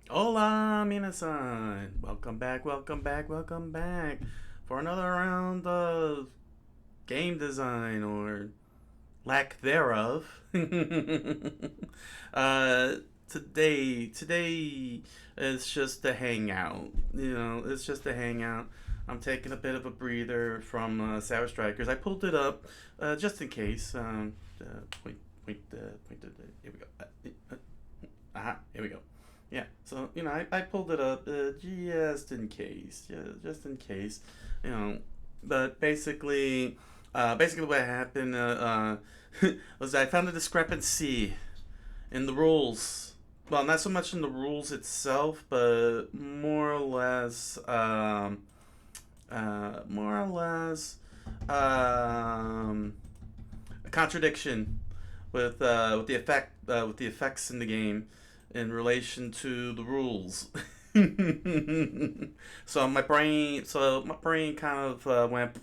Hola, minasan. Welcome back, welcome back, welcome back for another round of game design or lack thereof. uh, today is just a hangout. It's just a hangout. I'm taking a bit of a breather from Savagestrikers. I pulled it up just in case. Here we go. Here we go. Yeah, so I pulled it up just in case, yeah, just in case, you know. But basically what happened was I found a discrepancy in the rules. Well, not so much in the rules itself, but more or less, um, a contradiction with the effects in the game in relation to the rules. So my brain kind of went.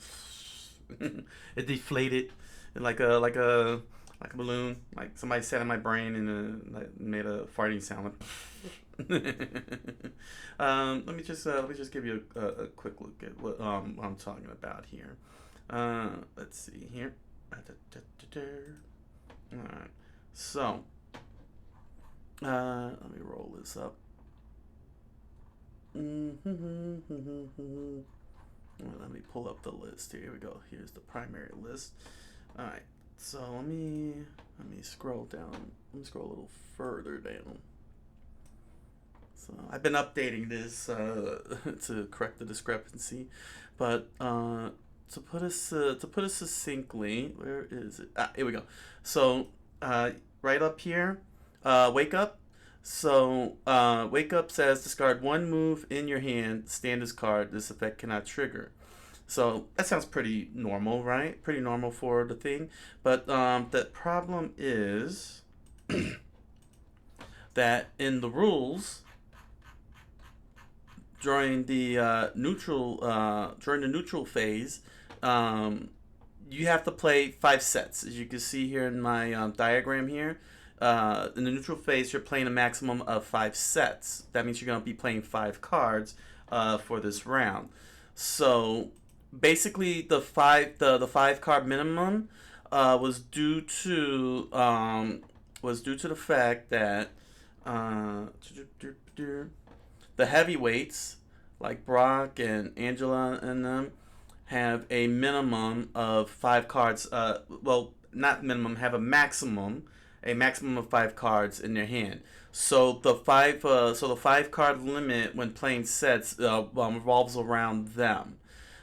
It deflated like a balloon. Like somebody sat in my brain and made a farting sound. Let me just give you a quick look at what I'm talking about here. Let's see here. All right. So let me roll this up. Let me pull up the list. Here we go. Here's the primary list. All right. So let me scroll down. Let me scroll a little further down. So I've been updating this to correct the discrepancy, but to put it succinctly, where is it? Here we go. So right up here, wake up. So wake up says discard one move in your hand, stand as card. This effect cannot trigger. So that sounds pretty normal, right? Pretty normal for the thing. But the problem is that in the rules, during the neutral phase, um, you have to play 5 sets. As you can see here in my diagram here, in the neutral phase, you're playing a maximum of 5 sets. That means you're going to be playing 5 cards for this round. So basically, the 5 card minimum was due to the fact that uh, the heavyweights like Brock and Angela and them have a minimum of 5 cards. Well, not minimum, have a maximum of 5 cards in their hand. So the 5 card limit when playing sets revolves around them.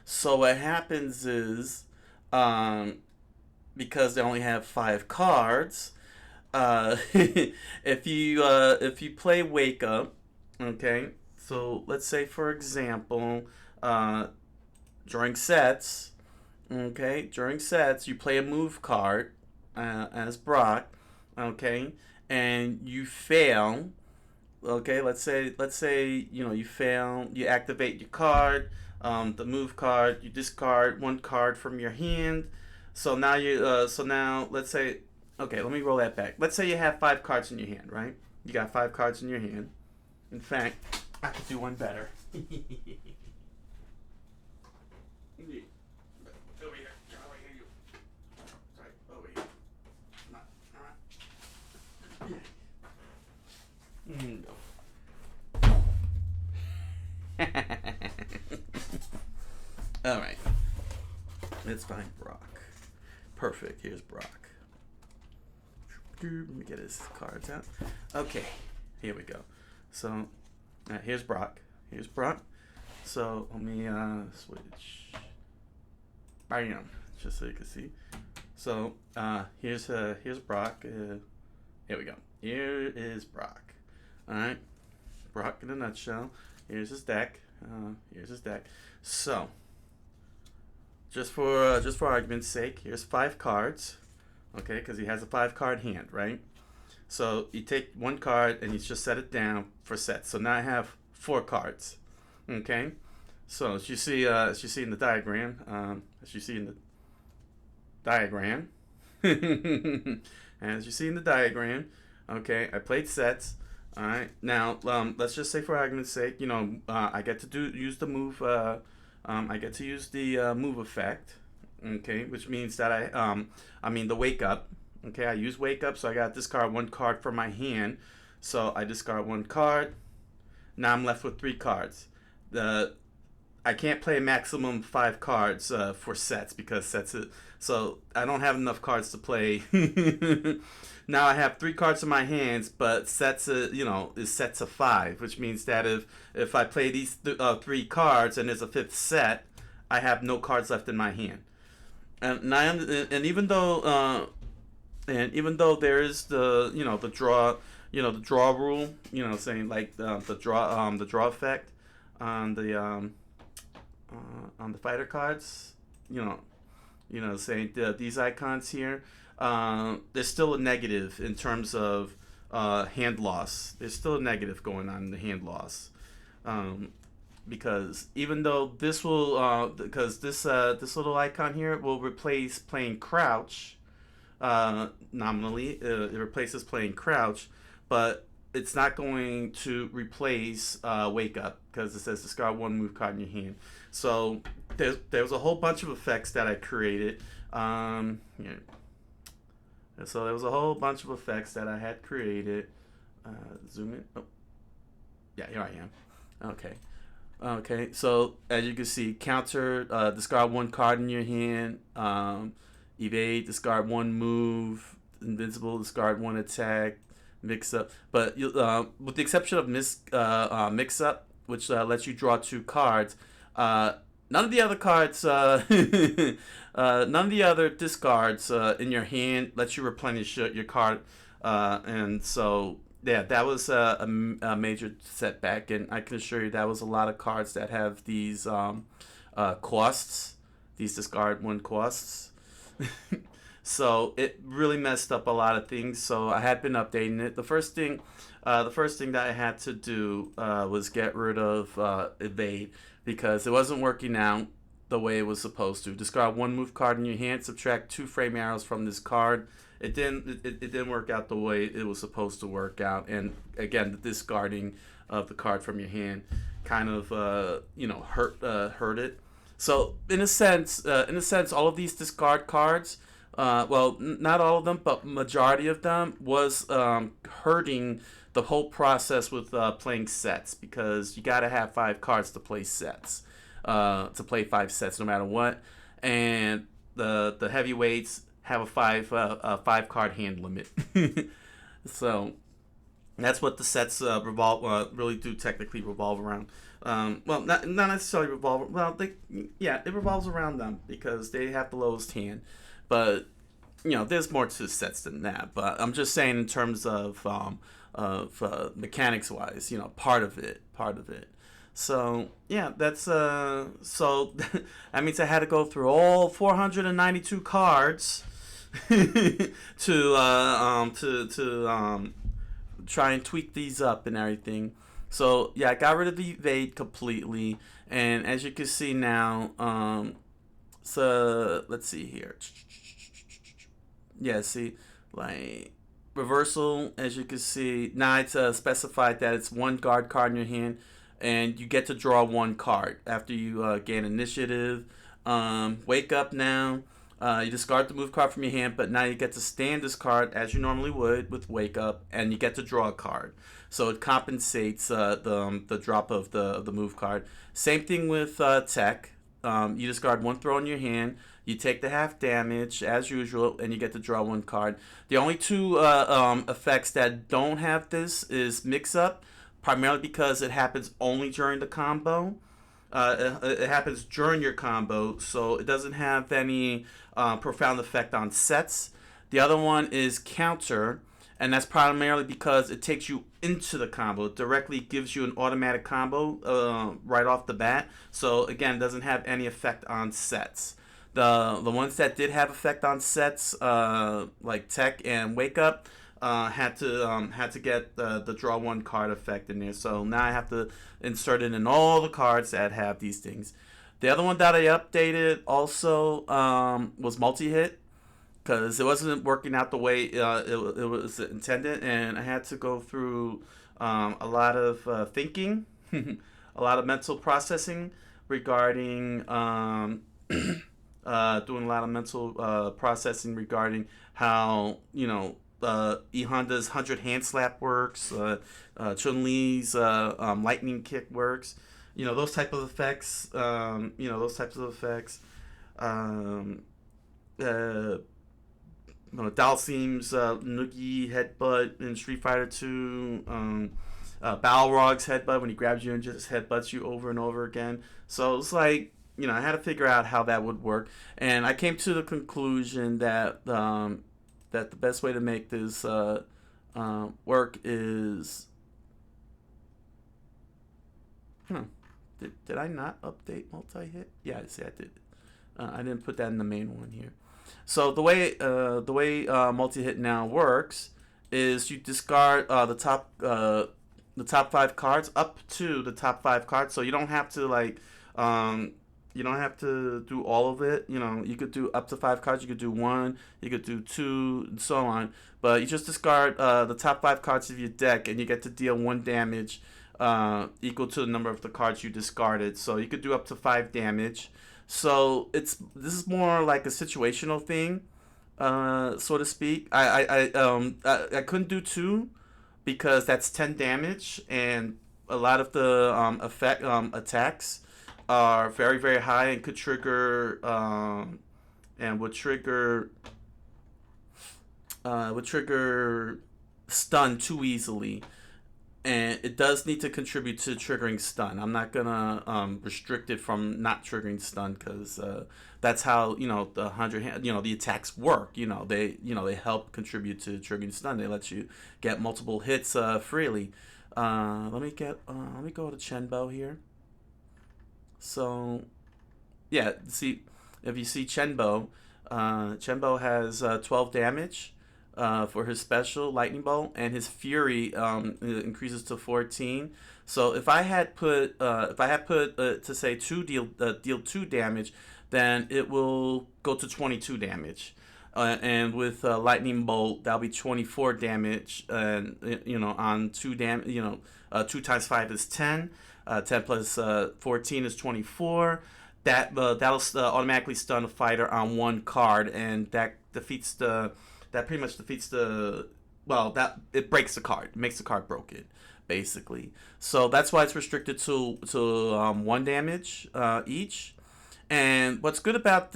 So what happens is, um, because they only have 5 cards, if you play Wake Up, okay. So let's say for example, uh, during sets, okay, during sets you play a move card as Brock, okay, and you fail. Okay, let's say you fail. You activate your card, the move card. You discard 1 card from your hand. So now let's say, okay, let me roll that back. Let's say you have 5 cards in your hand, right? You got 5 cards in your hand. In fact, I could do one better. Over here. Over here, you. Sorry, over here. Not, All right. Let's find Brock. Perfect. Here's Brock. Let me get his cards out. Okay. Here we go. So, here's Brock. Here's Brock. So, let me switch. Bam. Just so you can see. So, here's Brock. Here we go. Here is Brock. Alright. Brock in a nutshell. Here's his deck. Here's his deck. So, just for argument's sake, here's 5 cards. Okay, because he has a 5 card hand, right? So you take 1 card and you just set it down for sets. So now I have 4 cards. Okay, so as you see in the diagram, as you see in the diagram, okay, I played sets. All right. Now, let's just say for argument's sake, I get to use the move. I get to use the move effect. Okay, which means that I mean the wake up. Okay, I use wake up, so I got to discard one card from my hand. So I discard one card. Now I'm left with 3 cards. The I can't play a maximum 5 cards for sets because sets it. So I don't have enough cards to play. Now I have 3 cards in my hands, but sets is sets of 5, which means that if I play these 3 cards and there's a 5th set, I have no cards left in my hand. And even though there is the draw rule, saying like the draw effect on the fighter cards, saying these icons here, there's still a negative in terms of hand loss. There's still a negative going on in the hand loss, because even though this will, because this little icon here will replace playing crouch, nominally, it replaces playing crouch, but it's not going to replace wake up because it says discard one move card in your hand. So there's a whole bunch of effects that I created. Yeah. So there was a whole bunch of effects that I had created. Zoom in. Oh, yeah, here I am. Okay. Okay. So as you can see, counter, discard one card in your hand. Evade, discard one move. Invincible, discard one attack. Mix up, but with the exception of mix up, which lets you draw 2 cards. None of the other cards, none of the other discards in your hand lets you replenish your card, and so yeah, that was a major setback, and I can assure you that was a lot of cards that have these costs, these discard 1 costs. So it really messed up a lot of things. So I had been updating it. The first thing that I had to do was get rid of evade because it wasn't working out the way it was supposed to. Discard 1 move card in your hand. Subtract 2 frame arrows from this card. It didn't work out the way it was supposed to work out. And again, the discarding of the card from your hand kind of hurt it. So in a sense, all of these discard cards. Well, not all of them, but majority of them was hurting the whole process with playing sets because you got to have 5 cards to play sets, to play 5 sets no matter what, and the heavyweights have a 5 card hand limit. So that's what the sets really do technically revolve around. Well, not necessarily revolve. Well, it revolves around them because they have the lowest hand. But there's more to sets than that. But I'm just saying in terms of mechanics wise, part of it. So yeah, that's so that means I had to go through all 492 cards to try and tweak these up and everything. So yeah, I got rid of the evade completely, and as you can see now, so let's see here. Yeah, see, like reversal, as you can see, now it's specified that it's 1 guard card in your hand, and you get to draw 1 card after you gain initiative. Wake up now. You discard the move card from your hand, but now you get to stand this card as you normally would with wake up, and you get to draw a card. So it compensates the drop of the move card. Same thing with tech. You discard 1 throw in your hand. You take the half damage as usual, and you get to draw 1 card. The only 2 effects that don't have this is mix up, primarily because it happens only during the combo. It happens during your combo, so it doesn't have any profound effect on sets. The other one is counter, and that's primarily because it takes you into the combo. It directly gives you an automatic combo right off the bat. So again, doesn't have any effect on sets. The ones that did have effect on sets, like tech and wake up, had to get the draw 1 card effect in there. So now I have to insert it in all the cards that have these things. The other one that I updated also was multi-hit, because it wasn't working out the way it was intended, and I had to go through a lot of thinking, a lot of mental processing regarding doing a lot of mental processing regarding how E Honda's 100 hand slap works, Chun Li's lightning kick works. Those type of effects. Those types of effects. Um, uh, Dalsim's Noogie headbutt in Street Fighter 2. Balrog's headbutt when he grabs you and just headbutts you over and over again. So it's like, I had to figure out how that would work, and I came to the conclusion that that the best way to make this work is, did I not update multi-hit? Yeah, I see I did. I didn't put that in the main one here. So the way multi-hit now works is you discard the top five cards up to the top five cards. So you don't have to you don't have to do all of it. You could do up to five cards. You could do one. You could do two, and so on. But you just discard the top five cards of your deck, and you get to deal one damage equal to the number of the cards you discarded. So you could do up to 5 damage. So this is more like a situational thing, so to speak. I couldn't do 2 because that's 10 damage, and a lot of the attacks are very, very high and could trigger and would trigger stun too easily. And it does need to contribute to triggering stun. I'm not gonna restrict it from not triggering stun, because that's how the 100 the attacks work. They help contribute to triggering stun. They let you get multiple hits freely. Let me go to Chenbo here. So yeah, see, if you see Chenbo, Chenbo has 12 damage. For his special lightning bolt, and his fury increases to 14. So if I had put to say deal 2 damage, then it will go to 22 damage. And with lightning bolt, that'll be 24 damage. And on 2 damage, 2 times 5 is 10. 10 plus 14 is 24. That'll automatically stun a fighter on 1 card, and that pretty much defeats that it breaks the card. It makes the card broken, basically. So that's why it's restricted to 1 damage each. And what's good about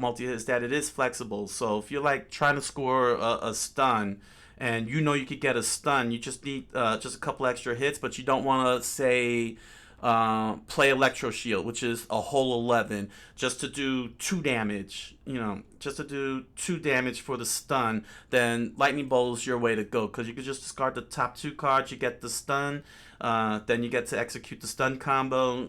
multi is that it is flexible. So if you're like trying to score a stun, and you could get a stun, you just need just a couple extra hits, but you don't want to say play Electro Shield, which is a whole 11, just to do 2 damage. Just to do 2 damage for the stun. Then Lightning Bolt is your way to go, because you could just discard the top 2 cards. You get the stun. Then you get to execute the stun combo.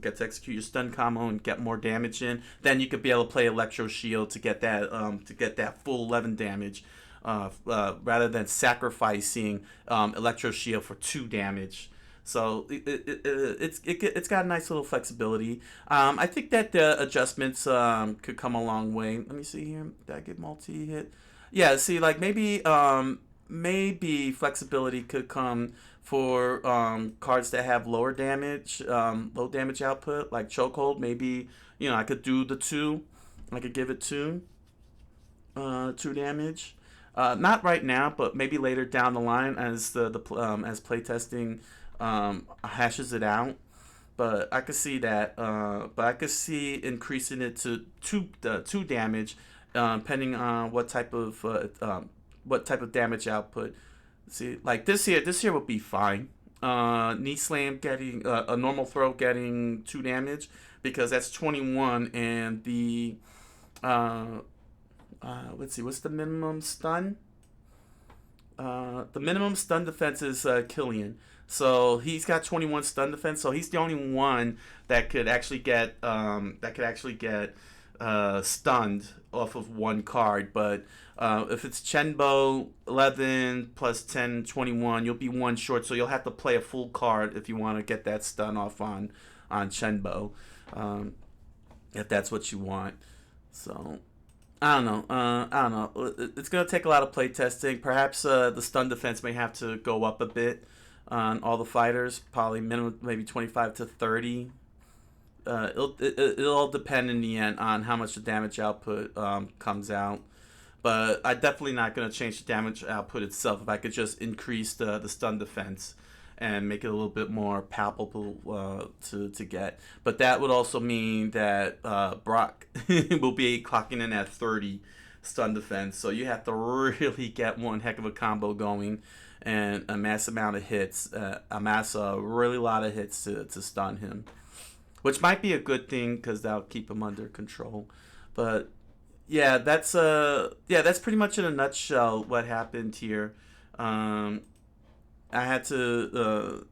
Get to execute your stun combo and get more damage in. Then you could be able to play Electro Shield to get that full 11 damage. Rather than sacrificing Electro Shield for 2 damage. So it's got a nice little flexibility. I think that the adjustments could come a long way. Let me see here. Did I get multi-hit? Yeah, see, like maybe flexibility could come for cards that have low damage output, like Chokehold. Maybe I could do the 2. I could give it 2 damage. Not right now, but maybe later down the line as as playtesting hashes it out. But I could see that. But I could see increasing it to 2 damage, depending on what type of damage output. See, like this here would be fine. Knee slam getting a normal throw getting 2 damage, because that's 21, and the let's see, what's the minimum stun? The minimum stun defense is Killian. So he's got 21 stun defense. So he's the only one that could actually get stunned off of 1 card. But if it's Chenbo 11 plus 10, 21, you'll be 1 short. So you'll have to play a full card if you want to get that stun off on Chenbo, if that's what you want. So I don't know. I don't know. It's gonna take a lot of play testing. Perhaps the stun defense may have to go up a bit on all the fighters. Probably minimum, maybe 25 to 30. It'll all depend in the end on how much the damage output comes out. But I'm definitely not gonna change the damage output itself. If I could just increase the stun defense and make it a little bit more palpable to get. But that would also mean that Brock will be clocking in at 30 stun defense. So you have to really get one heck of a combo going and a mass amount of hits, amass a really lot of hits to stun him. Which might be a good thing because that'll keep him under control. But that's pretty much in a nutshell what happened here. Um, I had to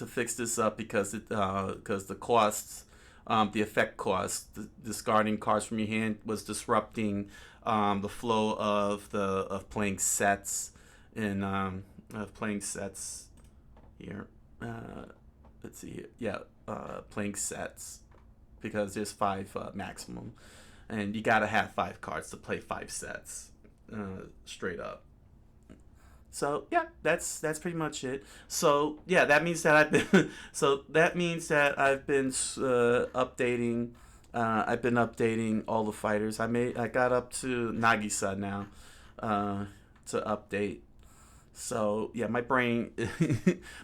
fix this up because the costs, the effect costs, discarding cards from your hand was disrupting the flow of playing sets in of playing sets here. Let's see here. Yeah, playing sets because there's five maximum, and you gotta have 5 cards to play 5 sets, straight up. So yeah, that's pretty much it. So yeah, that means that I've been updating. I've been updating all the fighters. I got up to Nagisa now, to update. So yeah, my brain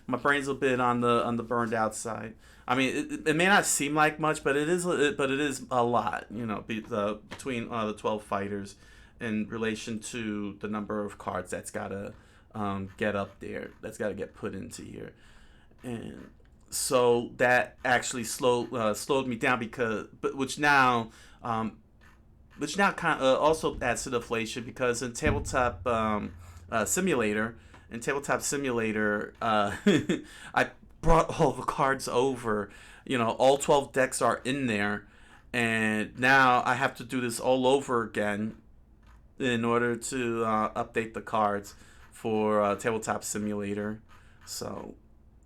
my brain's a bit on the burned out side. I mean, it may not seem like much, but it is a lot. You know, between the 12 fighters in relation to the number of cards that's gotta get up there. That's gotta get put into here, and so that actually slowed me down which now kind of also adds to the inflation because in simulator tabletop simulator, I brought all the cards over. You know, all 12 decks are in there, and now I have to do this all over again in order to update the cards for tabletop simulator. So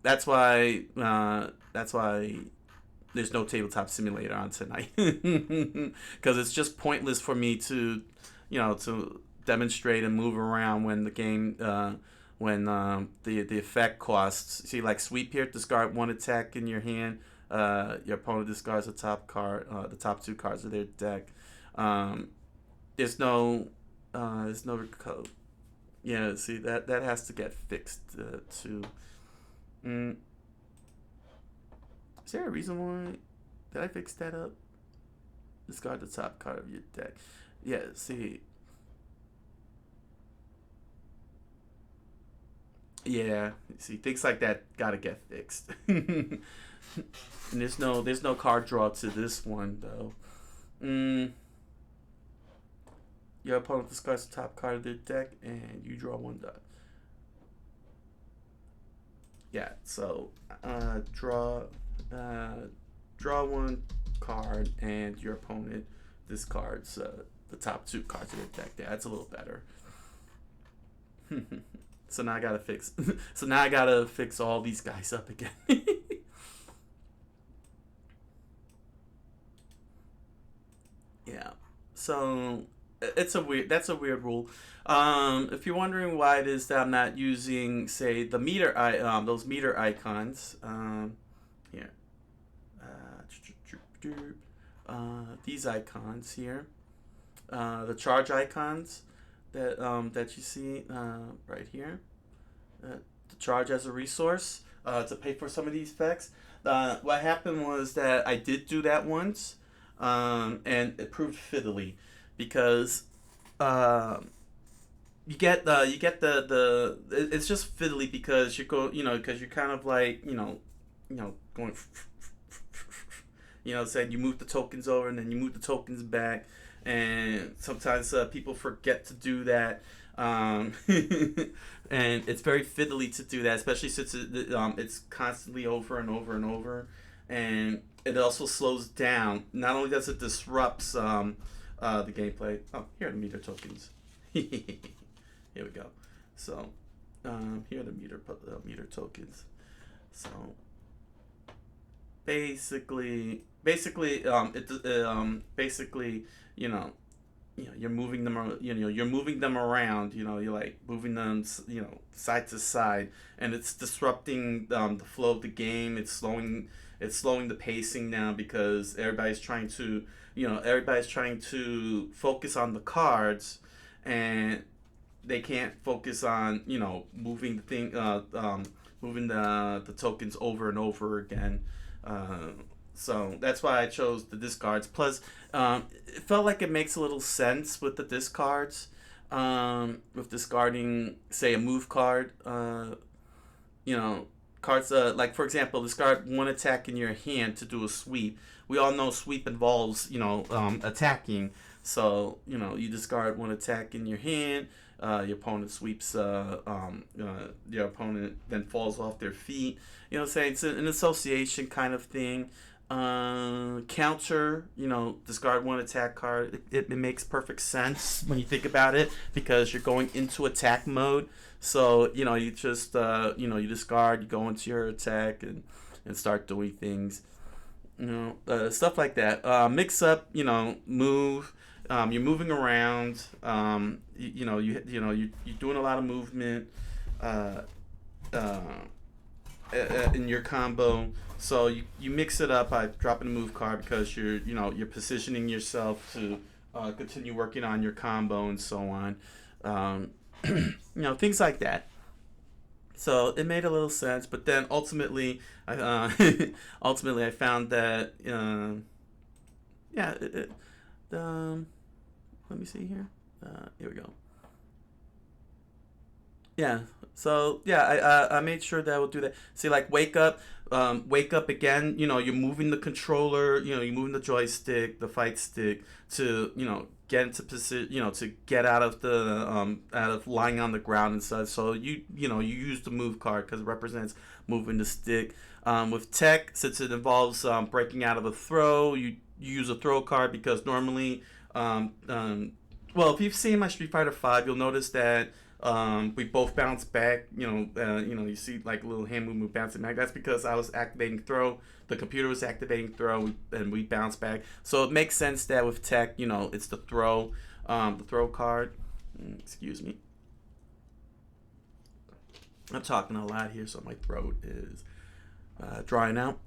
that's why there's no tabletop simulator on tonight because it's just pointless for me to demonstrate and move around when the game when the effect costs. See, like sweep here, discard 1 attack in your hand. Your opponent discards the top card, the top 2 cards of their deck. There's no code. Yeah, see that has to get fixed too. Mm. Is there a reason why? Did I fix that up? Discard the top card of your deck. Yeah, see. Yeah, see, things like that gotta get fixed. And there's no card draw to this one though. Mm, your opponent discards the top card of their deck, and you draw 1 die. Yeah, so draw draw 1 card, and your opponent discards the top 2 cards of their deck. Yeah, that's a little better. So now I gotta fix. So now I gotta fix all these guys up again. Yeah. So That's a weird rule. If you're wondering why it is that I'm not using, say, those meter icons, here, these icons here, the charge icons that you see right here, to charge as a resource to pay for some of these effects. What happened was that I did do that once, and it proved fiddly because it's just fiddly because because you're kind of like going saying you move the tokens over and then you move the tokens back, and sometimes people forget to do that, and it's very fiddly to do that, especially since it's constantly over and over and over, and it also slows down. Not only does it disrupts the gameplay. Oh, here are the meter tokens. Here we go. So here are the meter tokens. So basically, you know, you're moving them, you're moving them around. You're like moving them, side to side, and it's disrupting the flow of the game. It's slowing the pacing now because everybody's trying to focus on the cards, and they can't focus on moving moving the tokens over and over again. Uh, so that's why I chose the discards. Plus, it felt like it makes a little sense with the discards. With discarding, say, a move card. You know, cards like, for example, discard one attack in your hand to do a sweep. We all know sweep involves attacking. So you discard one attack in your hand. Your opponent sweeps. Your opponent then falls off their feet. What I'm saying? It's an association kind of thing. Counter, discard one attack card. It makes perfect sense when you think about it because you're going into attack mode. So you just you discard, you go into your attack and start doing things. Stuff like that. Mix up, move. You're moving around. You're doing a lot of movement. Uh, uh, in your combo. So you mix it up by dropping a move card because you're positioning yourself to continue working on your combo and so on. Things like that. So it made a little sense, but then ultimately, ultimately I found that yeah, let me see here. Here we go. Yeah. So yeah, I made sure that I would do that. See, like wake up again. You're moving the controller. You're moving the joystick, the fight stick to get into position. To get out of lying on the ground and such. So you use the move card because it represents moving the stick. With tech, since it involves breaking out of a throw, you use a throw card because normally, well, if you've seen my Street Fighter Five, you'll notice that we both bounce back. You see like a little hand movement bouncing back. That's because I was activating throw. The computer was activating throw, and we bounce back. So it makes sense that with tech, it's the throw card. Excuse me. I'm talking a lot here, so my throat is drying out.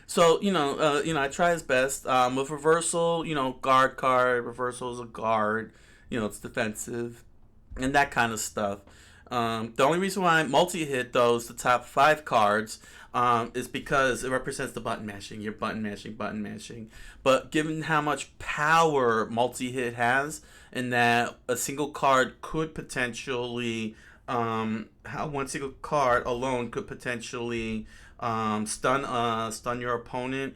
So I try his best. With reversal, guard card. Reversal is a guard. It's defensive and that kind of stuff. The only reason why multi hit those the top five cards is because it represents the button mashing. You're button mashing, button mashing. But given how much power multi hit has, in that a single card could potentially, how one single card alone could potentially stun your opponent.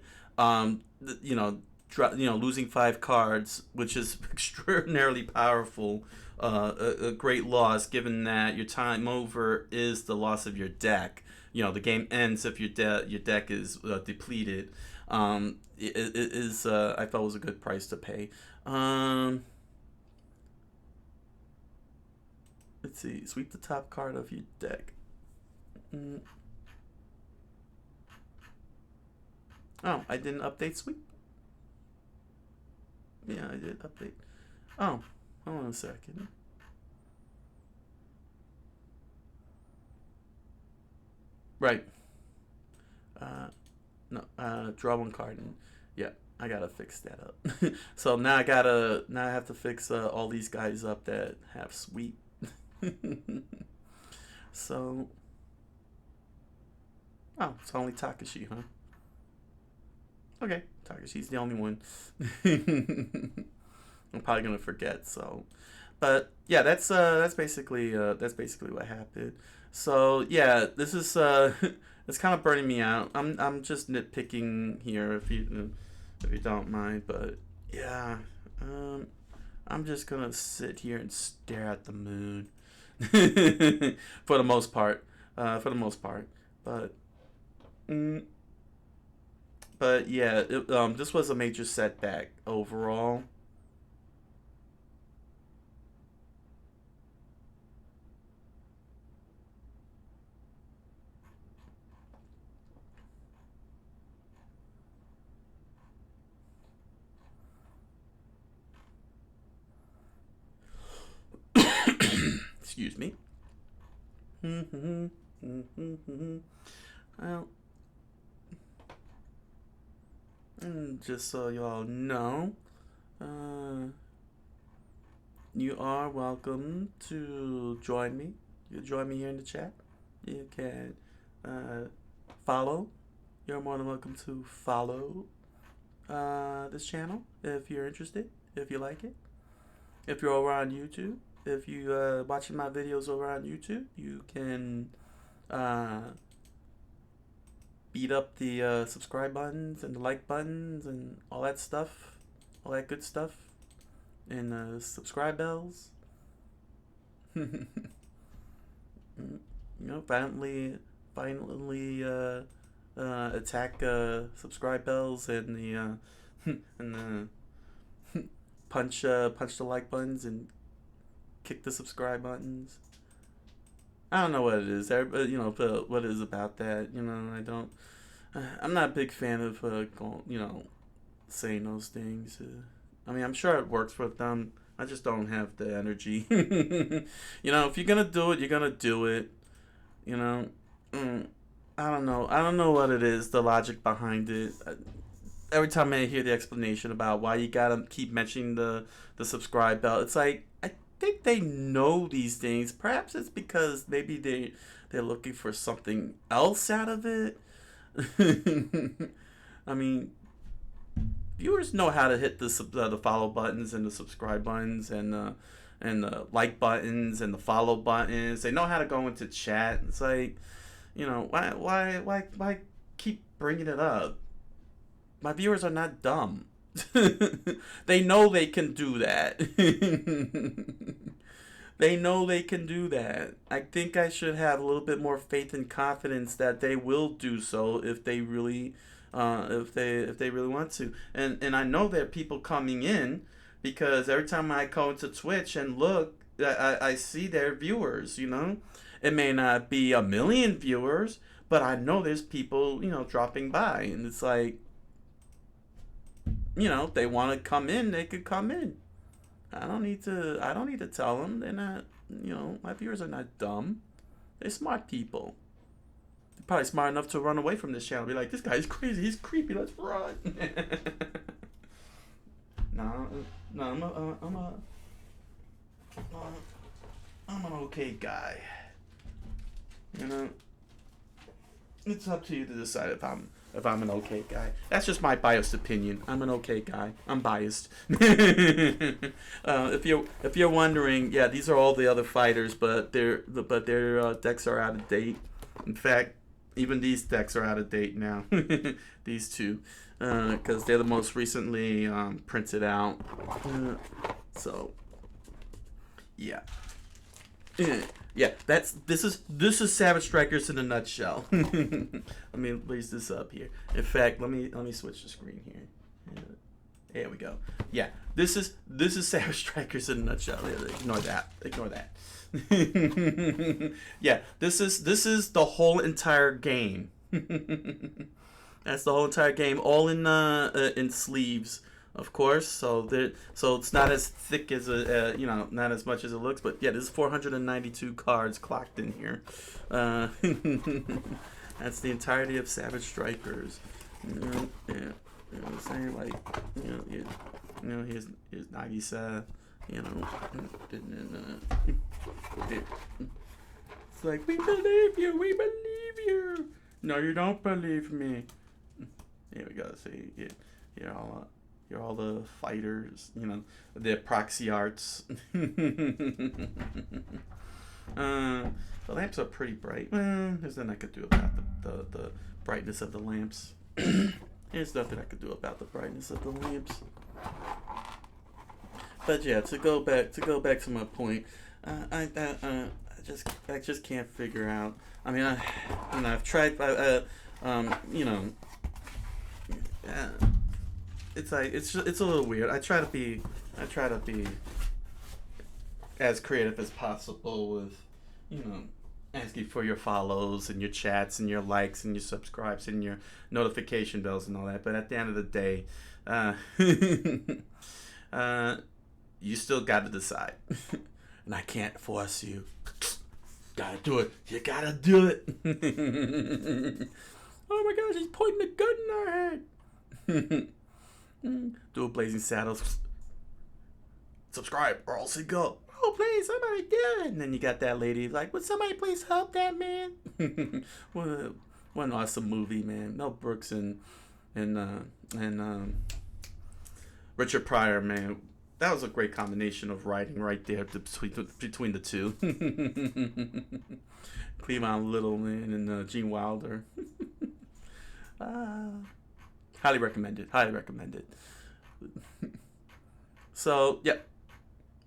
Losing five cards, which is extraordinarily powerful. A great loss, given that your time over is the loss of your deck. The game ends if your deck is depleted. It is I felt was a good price to pay. Let's see. Sweep the top card of your deck. Oh, I didn't update sweep. Yeah, I did update. Oh, hold on a second. Right. Uh, no. Draw one card and yeah, I gotta fix that up. So now I have to fix all these guys up that have sweep. So it's only Takashi, huh? Okay, Takashi's the only one. I'm probably gonna forget. So, but yeah, that's basically what happened. So yeah, this is it's kind of burning me out. I'm just nitpicking here if you don't mind, but yeah, I'm just gonna sit here and stare at the moon for the most part. But. Mm, but yeah, this was a major setback overall. Excuse me. Well, just so y'all know, you are welcome to join me. You join me here in the chat. You can follow. You're more than welcome to follow this channel if you're interested, if you like it. If you're over on YouTube, if you watching my videos over on YouTube, you can beat up the subscribe buttons and the like buttons and all that stuff, all that good stuff, and subscribe bells. You know, finally attack subscribe bells and the and the punch the like buttons and kick the subscribe buttons. I don't know what it is. You know, what it is about that. You know, I'm not a big fan of saying those things. I mean, I'm sure it works for them. I just don't have the energy. You know, if you're gonna do it, you're gonna do it. You know, I don't know. I don't know what it is. The logic behind it. Every time I hear the explanation about why you gotta keep mentioning the subscribe bell, it's like I think they know these things. Perhaps it's because maybe they're looking for something else out of it. I mean, viewers know how to hit the follow buttons and the subscribe buttons and the like buttons and the follow buttons. They know how to go into chat. It's like, you know, why keep bringing it up? My viewers are not dumb. They know they can do that. They know they can do that. I think I should have a little bit more faith and confidence that they will do so if they really if they really want to. And I know there are people coming in because every time I go into Twitch and look, I see their viewers, you know. It may not be 1 million viewers, but I know there's people, you know, dropping by, and it's like, you know, if they want to come in, they could come in. I don't need to tell them. They're not, you know, my viewers are not dumb. They're smart people. They're probably smart enough to run away from this channel. Be like, this guy's crazy. He's creepy. Let's run. I'm an okay guy. You know, it's up to you to decide if I'm an okay guy. That's just my biased opinion. I'm an okay guy. I'm biased. If you're wondering, yeah, these are all the other fighters, but their decks are out of date. In fact, even these decks are out of date now. These two, because they're the most recently printed out. So, yeah. Yeah, this is Savage Strikers in a nutshell. Let me raise this up here. In fact, let me switch the screen here. There we go. Yeah, this is Savage Strikers in a nutshell. Ignore that. Yeah, this is the whole entire game. That's the whole entire game, all in sleeves. Of course, so it's not as thick as you know, not as much as it looks, but yeah, there's 492 cards clocked in here. That's the entirety of Savage Strikers. Yeah, you know what I'm saying? Like, you know, here's Nagisa, you know, it's like, we believe you. No, you don't believe me. Here we go. See, here all the fighters, you know, their proxy arts. The lamps are pretty bright. There's nothing I could do about the brightness of the lamps. There's nothing I could do about the brightness of the lamps. But yeah, to go back to my point, I just can't figure out. I mean, I've tried. You know. It's like it's a little weird. I try to be as creative as possible with, you know, asking for your follows and your chats and your likes and your subscribes and your notification bells and all that. But at the end of the day, you still got to decide. and I can't force you. Gotta do it. You gotta do it. Oh my gosh, he's pointing a gun in our head. Do a Blazing Saddles. Subscribe or else you go. Oh, please, somebody do it. And then you got that lady like, would somebody please help that man? what an awesome movie, man. Mel Brooks and Richard Pryor, man. That was a great combination of writing right there between the two. Cleavon Little, man, and Gene Wilder. Highly recommended. Highly recommended. So, yeah.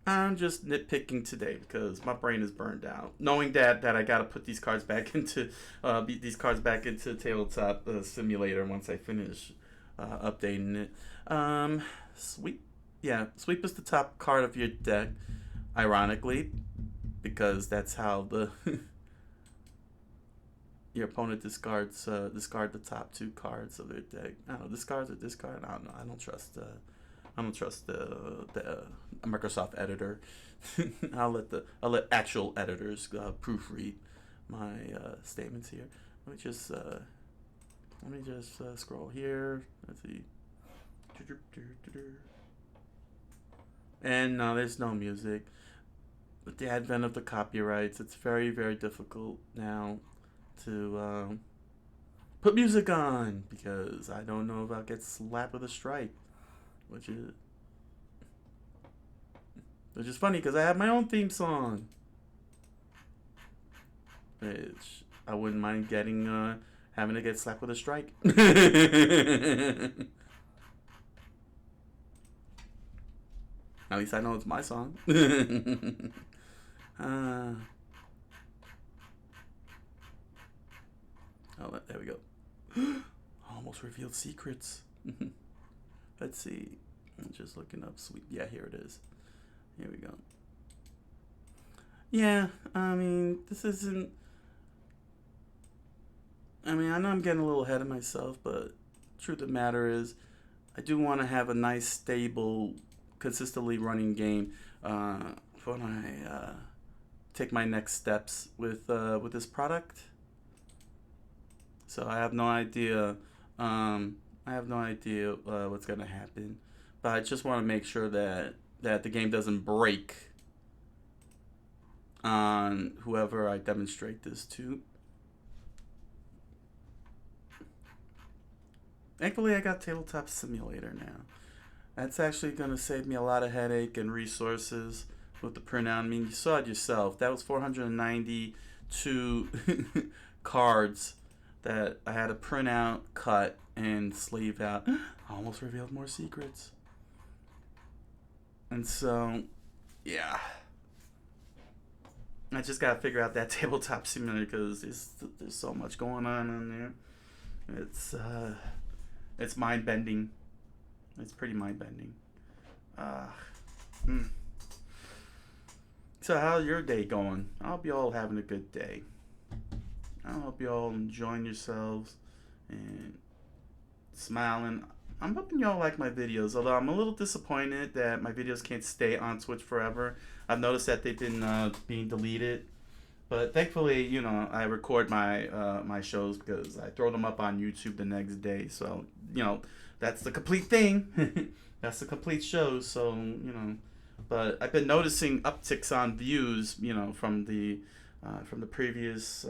I'm just nitpicking today because my brain is burned out. Knowing that I gotta put these cards back into Tabletop Simulator once I finish updating it. Sweep. Yeah, sweep is the top card of your deck, ironically, because that's how your opponent discard the top two cards of their deck. I don't know, discards or discard. I don't know. I don't trust the Microsoft editor. I'll let actual editors proofread my statements here. Let me just scroll here. Let's see. And no, there's no music. With the advent of the copyrights, it's very, very difficult now to put music on because I don't know if I'll get slapped with a strike. Which is funny because I have my own theme song, which I wouldn't mind getting having to get slapped with a strike. At least I know it's my song. Oh, there we go. Almost revealed secrets. Let's see. I'm just looking up sweet. Yeah, here it is. Here we go. Yeah, I mean, this isn't... I mean, I know I'm getting a little ahead of myself, but truth of the matter is, I do want to have a nice, stable, consistently running game when I take my next steps with this product. So I have no idea. What's gonna happen, but I just want to make sure that the game doesn't break on whoever I demonstrate this to. Thankfully, I got Tabletop Simulator now. That's actually gonna save me a lot of headache and resources with the printout. I mean, you saw it yourself. That was 492 cards that I had to print out, cut, and sleeve out. I almost revealed more secrets. And so, yeah. I just gotta figure out that Tabletop Simulator because there's so much going on there. It's mind bending. It's pretty mind bending. So how's your day going? I hope you all having a good day. I hope you all enjoying yourselves and smiling. I'm hoping y'all like my videos, although I'm a little disappointed that my videos can't stay on Twitch forever. I've noticed that they've been being deleted, but thankfully, you know, I record my my shows because I throw them up on YouTube the next day. So, you know, that's the complete thing. That's the complete show. So, you know, but I've been noticing upticks on views, you know, from the previous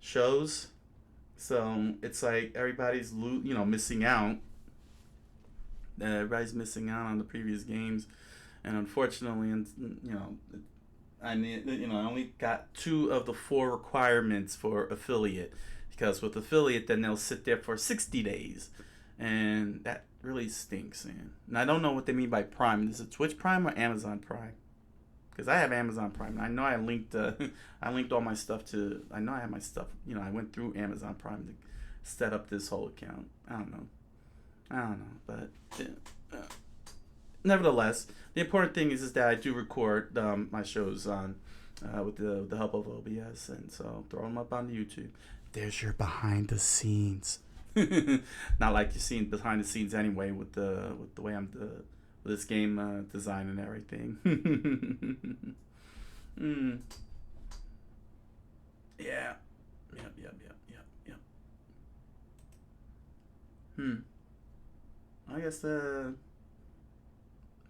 shows. So it's like everybody's missing out. Everybody's missing out on the previous games, and unfortunately, I only got 2 of the 4 requirements for affiliate, because with affiliate, then they'll sit there for 60 days, and that really stinks, man. And I don't know what they mean by Prime. Is it Twitch Prime or Amazon Prime? Because I have Amazon Prime. I know I linked all my stuff to. I know I have my stuff. You know, I went through Amazon Prime to set up this whole account. I don't know, but nevertheless, the important thing is that I do record my shows on with the help of OBS, and so throw them up on YouTube. There's your behind the scenes. Not like you're seeing behind the scenes anyway with the way I'm this game design and everything. mm. Yeah. Yep. I guess yeah,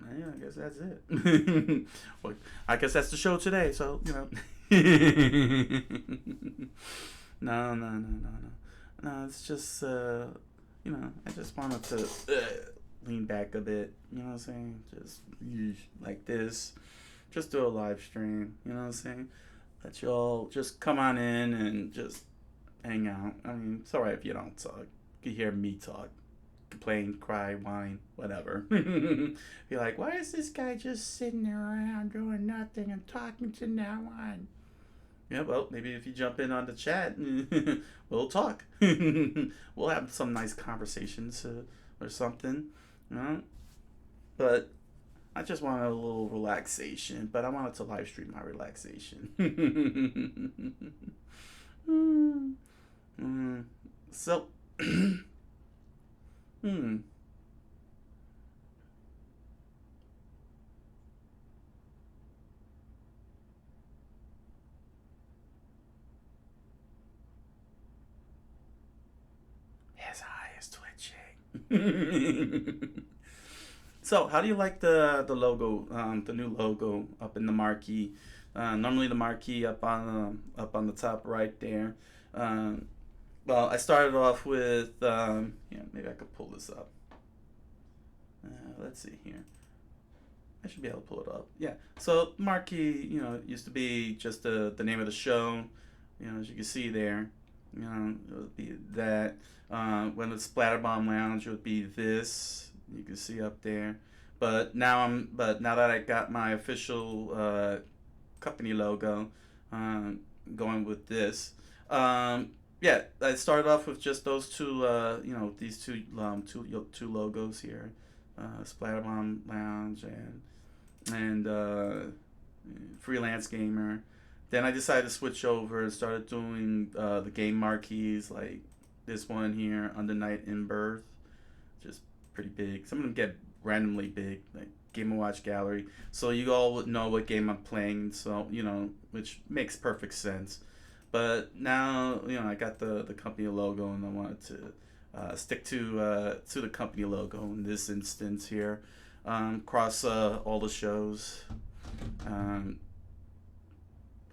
I guess that's it. Well, I guess that's the show today. So no. It's just I just wanted to lean back a bit. You know what I'm saying? Just like this. Just do a live stream. You know what I'm saying? Let y'all just come on in and just hang out. I mean, it's alright if you don't talk. You can hear me talk. Complain, cry, whine, whatever. Be like, why is this guy just sitting around doing nothing and talking to no one? Yeah, well, maybe if you jump in on the chat, we'll talk. We'll have some nice conversations or something, you know? But I just wanted a little relaxation, but I wanted to live stream my relaxation. So, his eye is twitching. So, how do you like the logo, the new logo up in the marquee? Normally the marquee up on the top right there. Well, I started off with maybe I could pull this up. Let's see here. I should be able to pull it up. Yeah. So marquee, used to be just the name of the show. As you can see there, it would be that. When it's Splatterbomb Lounge, it would be this. You can see up there. But now that I got my official company logo, going with this. Yeah, I started off with just those two. These two logos here, Splatterbomb Lounge and Freelance Gamer. Then I decided to switch over and started doing the game marquees, like this one here, Under Night in Birth, just pretty big. Some of them get randomly big, like Game & Watch Gallery, so you all would know what game I'm playing, so which makes perfect sense. But now I got the company logo, and I wanted to stick to the company logo in this instance here, across all the shows.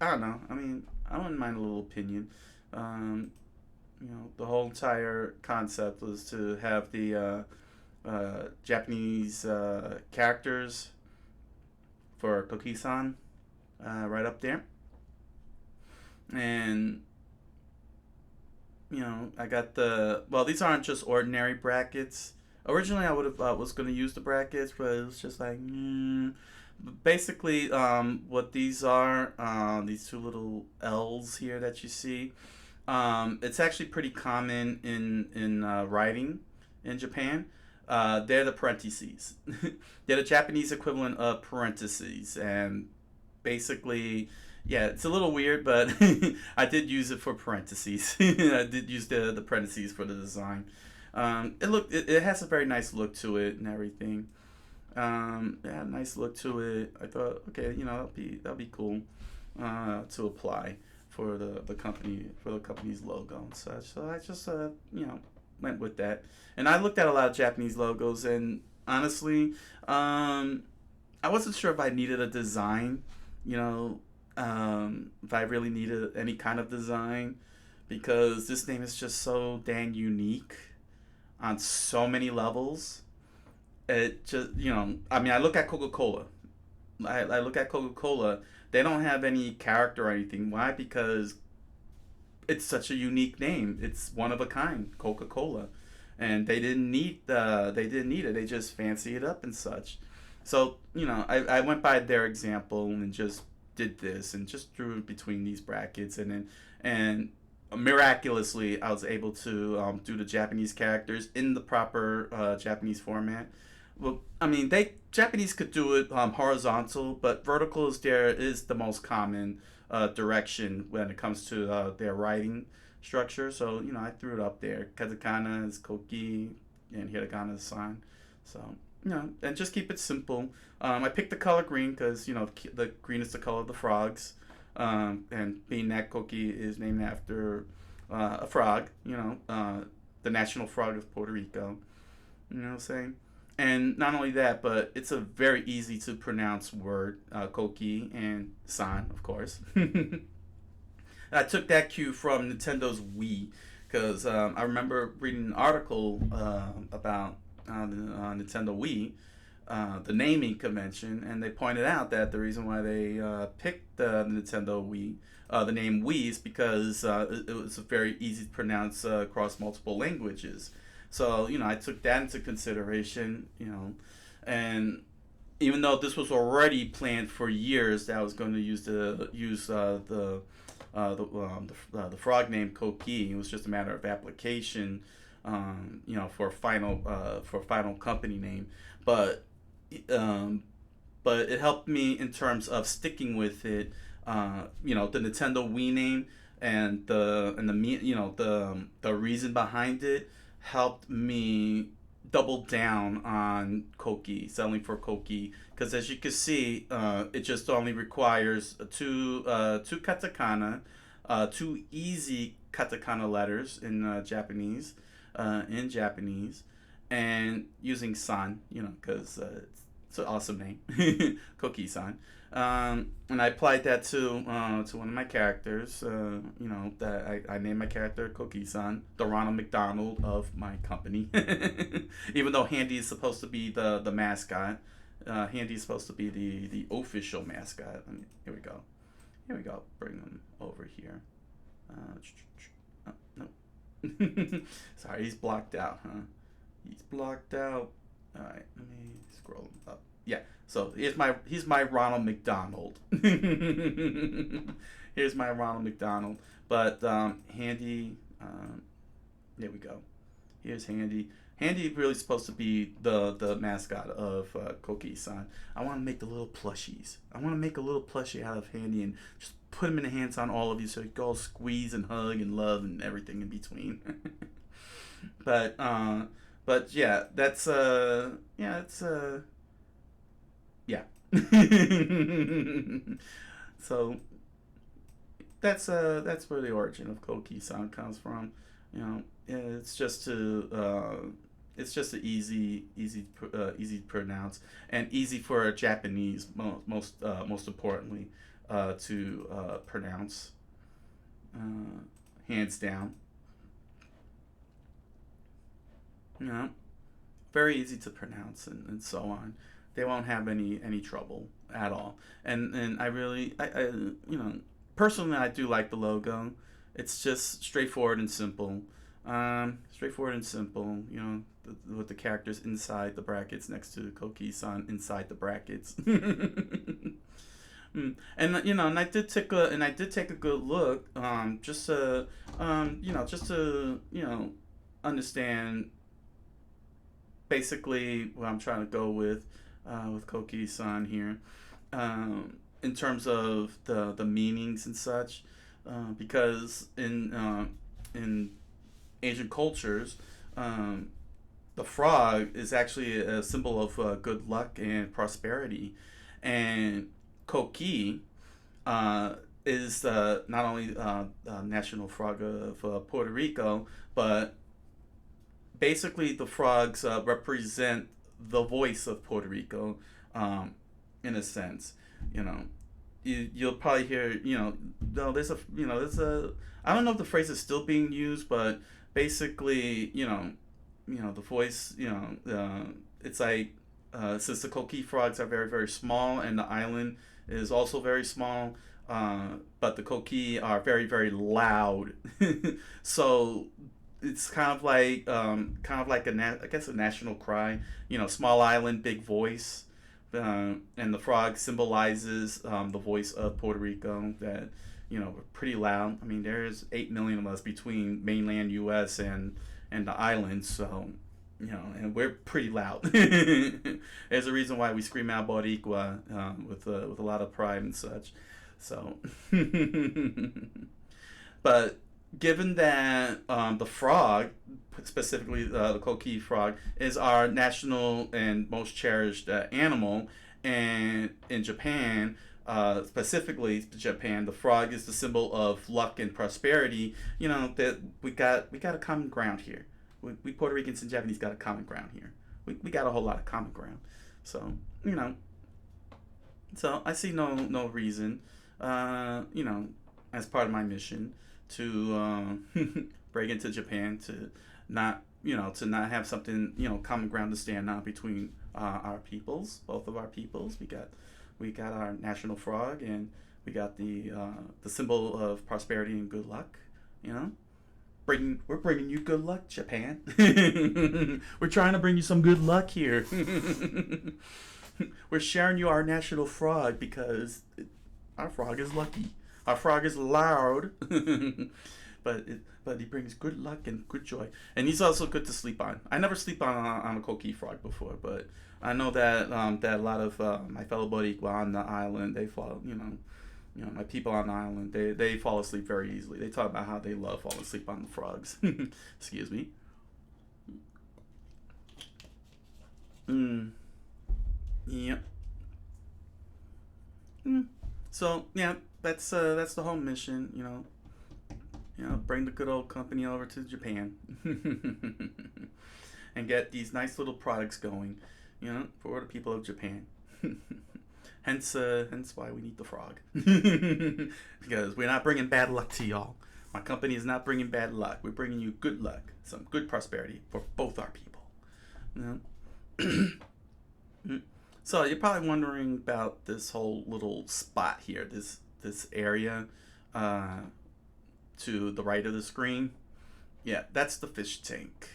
I don't know. I mean, I wouldn't mind a little opinion. The whole entire concept was to have the Japanese characters for Coqui-san right up there. And I got these aren't just ordinary brackets. Originally I would have was going to use the brackets, but it was just like basically what these are, these two little L's here that you see, it's actually pretty common in writing in Japan. They're the parentheses. They're the Japanese equivalent of parentheses, and basically, yeah, it's a little weird, but I did use it for parentheses. I did use the parentheses for the design. It has a very nice look to it and everything. Yeah, nice look to it. I thought, okay, that'll be cool to apply for the company's logo and such. So I just went with that. And I looked at a lot of Japanese logos, and honestly, I wasn't sure if I needed a design, if I really needed any kind of design, because this name is just so dang unique on so many levels. It just, I mean, I look at Coca-Cola. I look at Coca-Cola. They don't have any character or anything. Why? Because it's such a unique name. It's one of a kind, Coca-Cola, and they didn't need it. They just fancy it up and such. So I went by their example and just did this and just drew it between these brackets, and miraculously I was able to do the Japanese characters in the proper Japanese format. Well, I mean, Japanese could do it horizontal, but vertical is the most common direction when it comes to their writing structure. So I threw it up there. Katakana is Koki, and Hiragana is San. So and just keep it simple. I picked the color green because the green is the color of the frogs, and being that Coqui is named after a frog, the national frog of Puerto Rico. You know what I'm saying? And not only that, but it's a very easy to pronounce word, Coqui and san, of course. I took that cue from Nintendo's Wii because I remember reading an article about the Nintendo Wii, the naming convention, and they pointed out that the reason why they picked the Nintendo Wii, the name Wii, is because it was very easy to pronounce across multiple languages. So I took that into consideration, and even though this was already planned for years, that I was going to use the frog name Coqui. It was just a matter of application, for a final company name. But it helped me in terms of sticking with it. The Nintendo Wii name and the reason behind it helped me double down on Coqui, selling for Coqui, because as you can see, it just only requires two katakana, two easy katakana letters in Japanese, and using san, because it's an awesome name, Coqui-san. And I applied that to one of my characters. That I named my character Coqui-san, the Ronald McDonald of my company. Even though Handy is supposed to be the mascot, Handy is supposed to be the official mascot. Here we go. Bring him over here. Oh, no. Sorry, he's blocked out, huh? He's blocked out. All right, let me scroll him up. Yeah, so here's my Ronald McDonald. Here's my Ronald McDonald. But Handy, there we go. Here's Handy. Handy really supposed to be the mascot of Coqui-san. I want to make the little plushies. I want to make a little plushie out of Handy and just put him in the hands on all of you so you go squeeze and hug and love and everything in between. But yeah, that's yeah. So that's where the origin of Coqui-san comes from. It's just an easy to pronounce and easy for a Japanese most importantly to pronounce, hands down. Very easy to pronounce and so on. They won't have any trouble at all. And I really, personally, I do like the logo. It's just straightforward and simple. With the characters inside the brackets next to Coqui-san inside the brackets. And I did take a good look, just to understand basically what I'm trying to go with Coqui-san here, in terms of the meanings and such, because in Asian cultures, the frog is actually a symbol of good luck and prosperity, and Coqui is not only national frog of Puerto Rico, but basically the frogs represent the voice of Puerto Rico, in a sense. You'll probably hear, there's a I don't know if the phrase is still being used, but basically, the voice, it's like, since the Coqui frogs are very, very small and the island is also very small, but the Coqui are very, very loud. So it's kind of like I guess a national cry, small island, big voice, and the frog symbolizes the voice of Puerto Rico, that we're pretty loud. I mean, there's 8 million of us between mainland U.S. and the islands, so and we're pretty loud. There's a reason why we scream out Boricua with a lot of pride and such. So, but given that the frog, specifically the Coqui frog, is our national and most cherished animal, and in Japan, specifically Japan, the frog is the symbol of luck and prosperity. You know that we got a common ground here. We Puerto Ricans and Japanese got a common ground here. We got a whole lot of common ground. So you know, so I see no reason, as part of my mission to break into Japan to not have something common ground to stand on between our peoples, both of our peoples. We got our national frog, and we got the symbol of prosperity and good luck. You know, we're bringing you good luck, Japan. We're trying to bring you some good luck here. We're sharing you our national frog because our frog is lucky. Our frog is loud, but he brings good luck and good joy, and he's also good to sleep on. I never sleep on a Coqui frog before, but I know that that a lot of my fellow Boricua on the island, they fall, my people on the island, they fall asleep very easily. They talk about how they love falling asleep on the frogs. Excuse me. Yep. So yeah, that's the whole mission. Bring the good old company over to Japan, and get these nice little products going. For the people of Japan. Hence why we need the frog. Because we're not bringing bad luck to y'all. My company is not bringing bad luck. We're bringing you good luck, some good prosperity for both our people. So you're probably wondering about this whole little spot here, this area to the right of the screen. Yeah, that's the fish tank.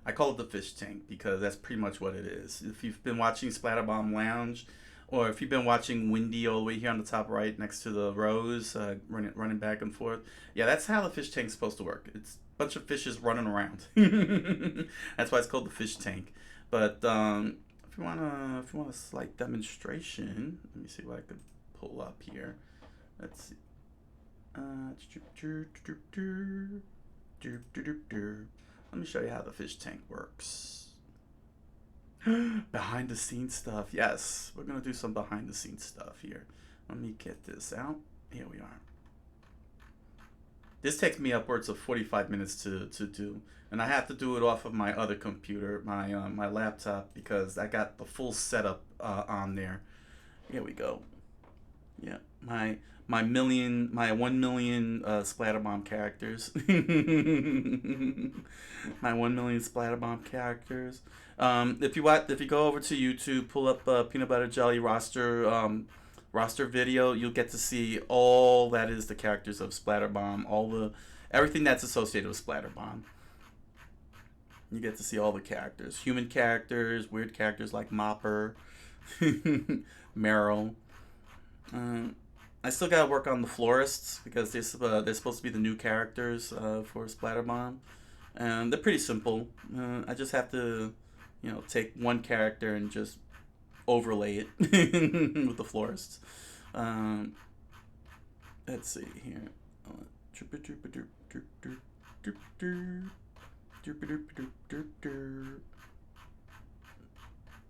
I call it the fish tank because that's pretty much what it is. If you've been watching Splatterbomb Lounge, or if you've been watching Windy all the way here on the top right next to the rose, running back and forth, yeah, that's how the fish tank's supposed to work. It's a bunch of fishes running around. That's why it's called the fish tank. But if you want a slight demonstration, let me see what I could pull up here. Let's see. Let me show you how the fish tank works. Behind the scenes stuff. Yes, we're gonna do some behind the scenes stuff here. Let me get this out. Here we are. This takes me upwards of 45 minutes to do, and I have to do it off of my other computer, my laptop, because I got the full setup on there. Here we go. Yeah, my 1 million Splatterbomb characters. My 1 million Splatterbomb characters. If you go over to YouTube, pull up Peanut Butter Jelly roster video, you'll get to see all that is the characters of Splatterbomb, everything that's associated with Splatterbomb. You get to see all the characters, human characters, weird characters like Mopper, Meryl. I still gotta work on the florists because they're supposed to be the new characters for Splatterbomb, and they're pretty simple. I just have to, take one character and just overlay it with the florists. Let's see here.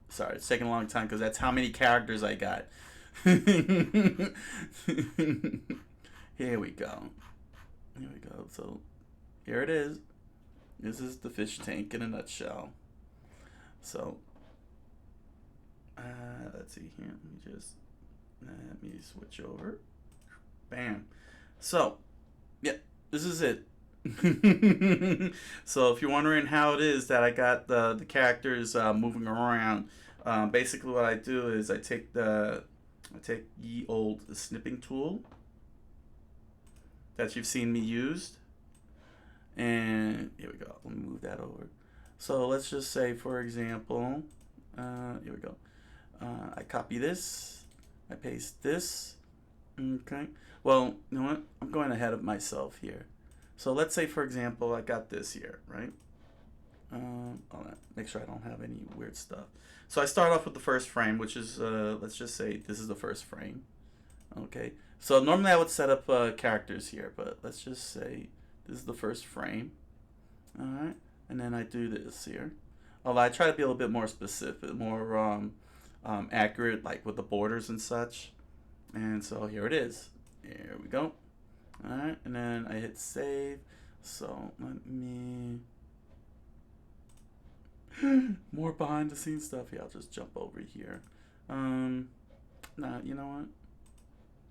Sorry, it's taking a long time because that's how many characters I got. Here we go. So here it is. This is the fish tank in a nutshell. So let's see here. Let me switch over. Bam. So yeah, this is it. So if you're wondering how it is that I got the characters moving around, basically what I do is I take ye old snipping tool that you've seen me use, and here we go. Let me move that over. So let's just say, for example, here we go. I copy this, I paste this. Okay. Well, you know what? I'm going ahead of myself here. So let's say, for example, I got this here, right? Make sure I don't have any weird stuff. So I start off with the first frame, which is, let's just say this is the first frame. Okay. So normally I would set up characters here, but let's just say This is the first frame. All right, and then I do this here. Although I try to be a little bit more specific, more accurate, like with the borders and such. And so here it is. Here we go. All right, and then I hit save. So let me more behind the scenes stuff. Yeah, I'll just jump over here. Nah, you know what?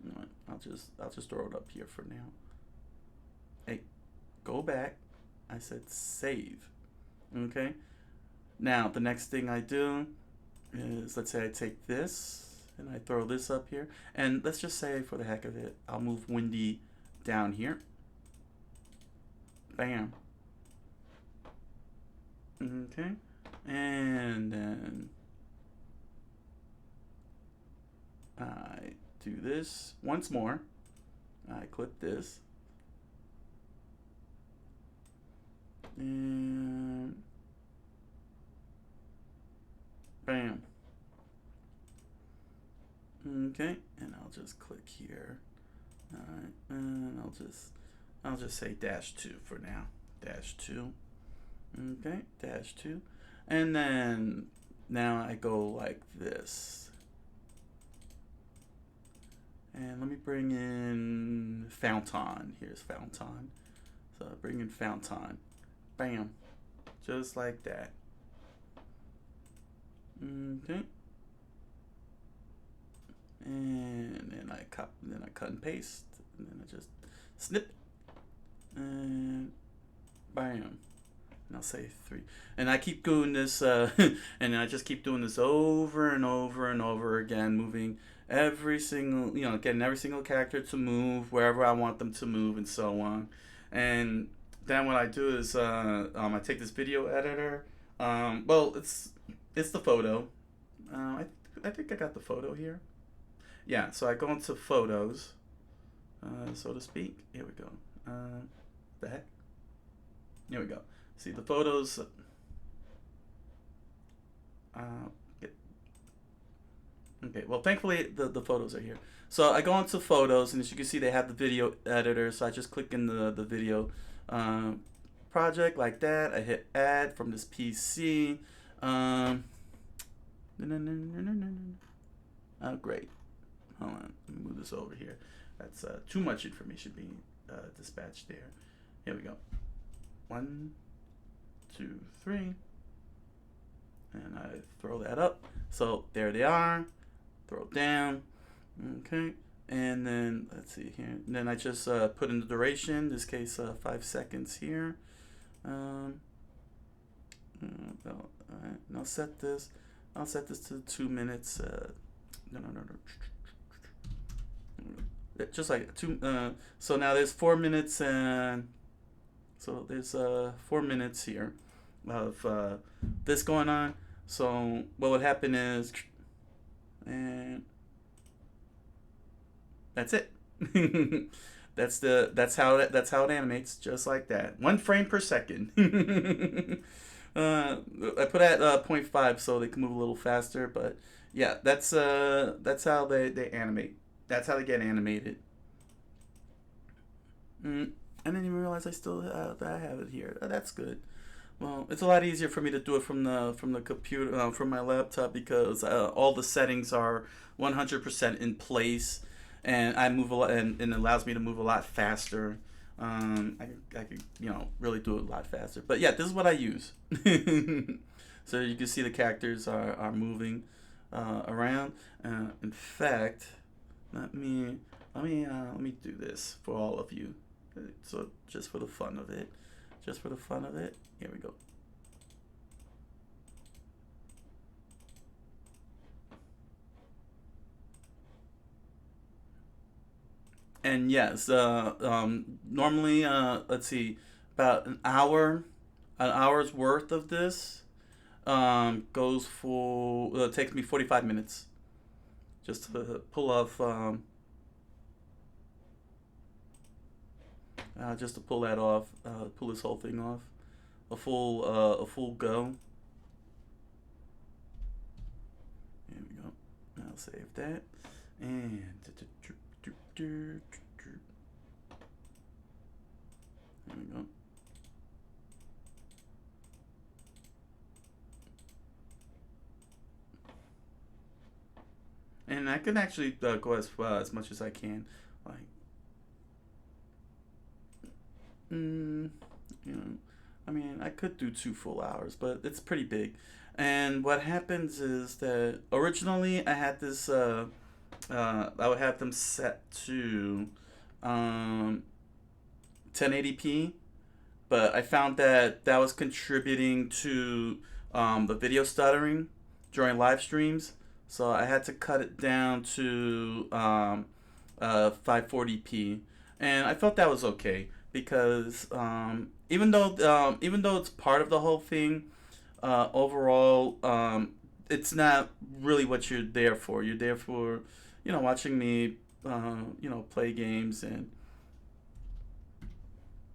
You know what? I'll just throw it up here for now. Hey, go back. I said save. Okay. Now the next thing I do is, let's say I take this and I throw this up here, and let's just say for the heck of it, I'll move Windy down here. Bam. Okay. And then I do this once more. I clip this. And bam. Okay, and I'll just click here. Alright, and I'll just say -2 for now. -2. Okay, -2. And then now I go like this. And let me bring in Fountain. Here's Fountain. So I bring in Fountain. Bam. Just like that. Okay. And then I cut and paste, and then I just snip, and bam. And I'll say 3. And I keep doing this, and I just keep doing this over and over and over again, moving every single, getting every single character to move wherever I want them to move, and so on. And then what I do is, I take this video editor. Well, it's the photo. I think I got the photo here. Yeah, so I go into photos, so to speak. Here we go. The heck? Here we go. See the photos. Okay, well, thankfully the photos are here. So I go into photos, and as you can see, they have the video editor. So I just click in the video project like that. I hit add from this PC. Oh, great. Hold on, let me move this over here. That's too much information being dispatched there. Here we go. 1, 2, 3. And I throw that up. So there they are. Throw it down. Okay. And then let's see here. And then I just put in the duration. In this case, 5 seconds here. All right. And I'll set this. I'll set this to 2 minutes. No. Just like 2. So now there's 4 minutes, and so there's 4 minutes here of this going on. So what would happen is, and that's it. that's how it animates, just like that. 1 frame per second. I put at 0.5 so they can move a little faster, but yeah, that's how they animate. That's how they get animated. I didn't even realize I still that I have it here. That's good. Well, it's a lot easier for me to do it from the computer, from my laptop, because all the settings are 100% in place, and I move a lot, and it allows me to move a lot faster. I could really do it a lot faster. But yeah, this is what I use. So you can see the characters are moving around. In fact, let me do this for all of you. So just for the fun of it, here we go. And yes, normally, let's see, about an hour's worth of this goes for, takes me 45 minutes just to pull off, just to pull that off, pull this whole thing off, a full go. There we go. I'll save that, and There we go. And I can actually go as much as I can, like, you know, I mean, I could do 2 full hours, but it's pretty big. And what happens is that originally I had this, I would have them set to um, 1080p, but I found that that was contributing to the video stuttering during live streams. So I had to cut it down to 540p, and I felt that was okay because even though it's part of the whole thing, overall it's not really what you're there for. You're there for watching me play games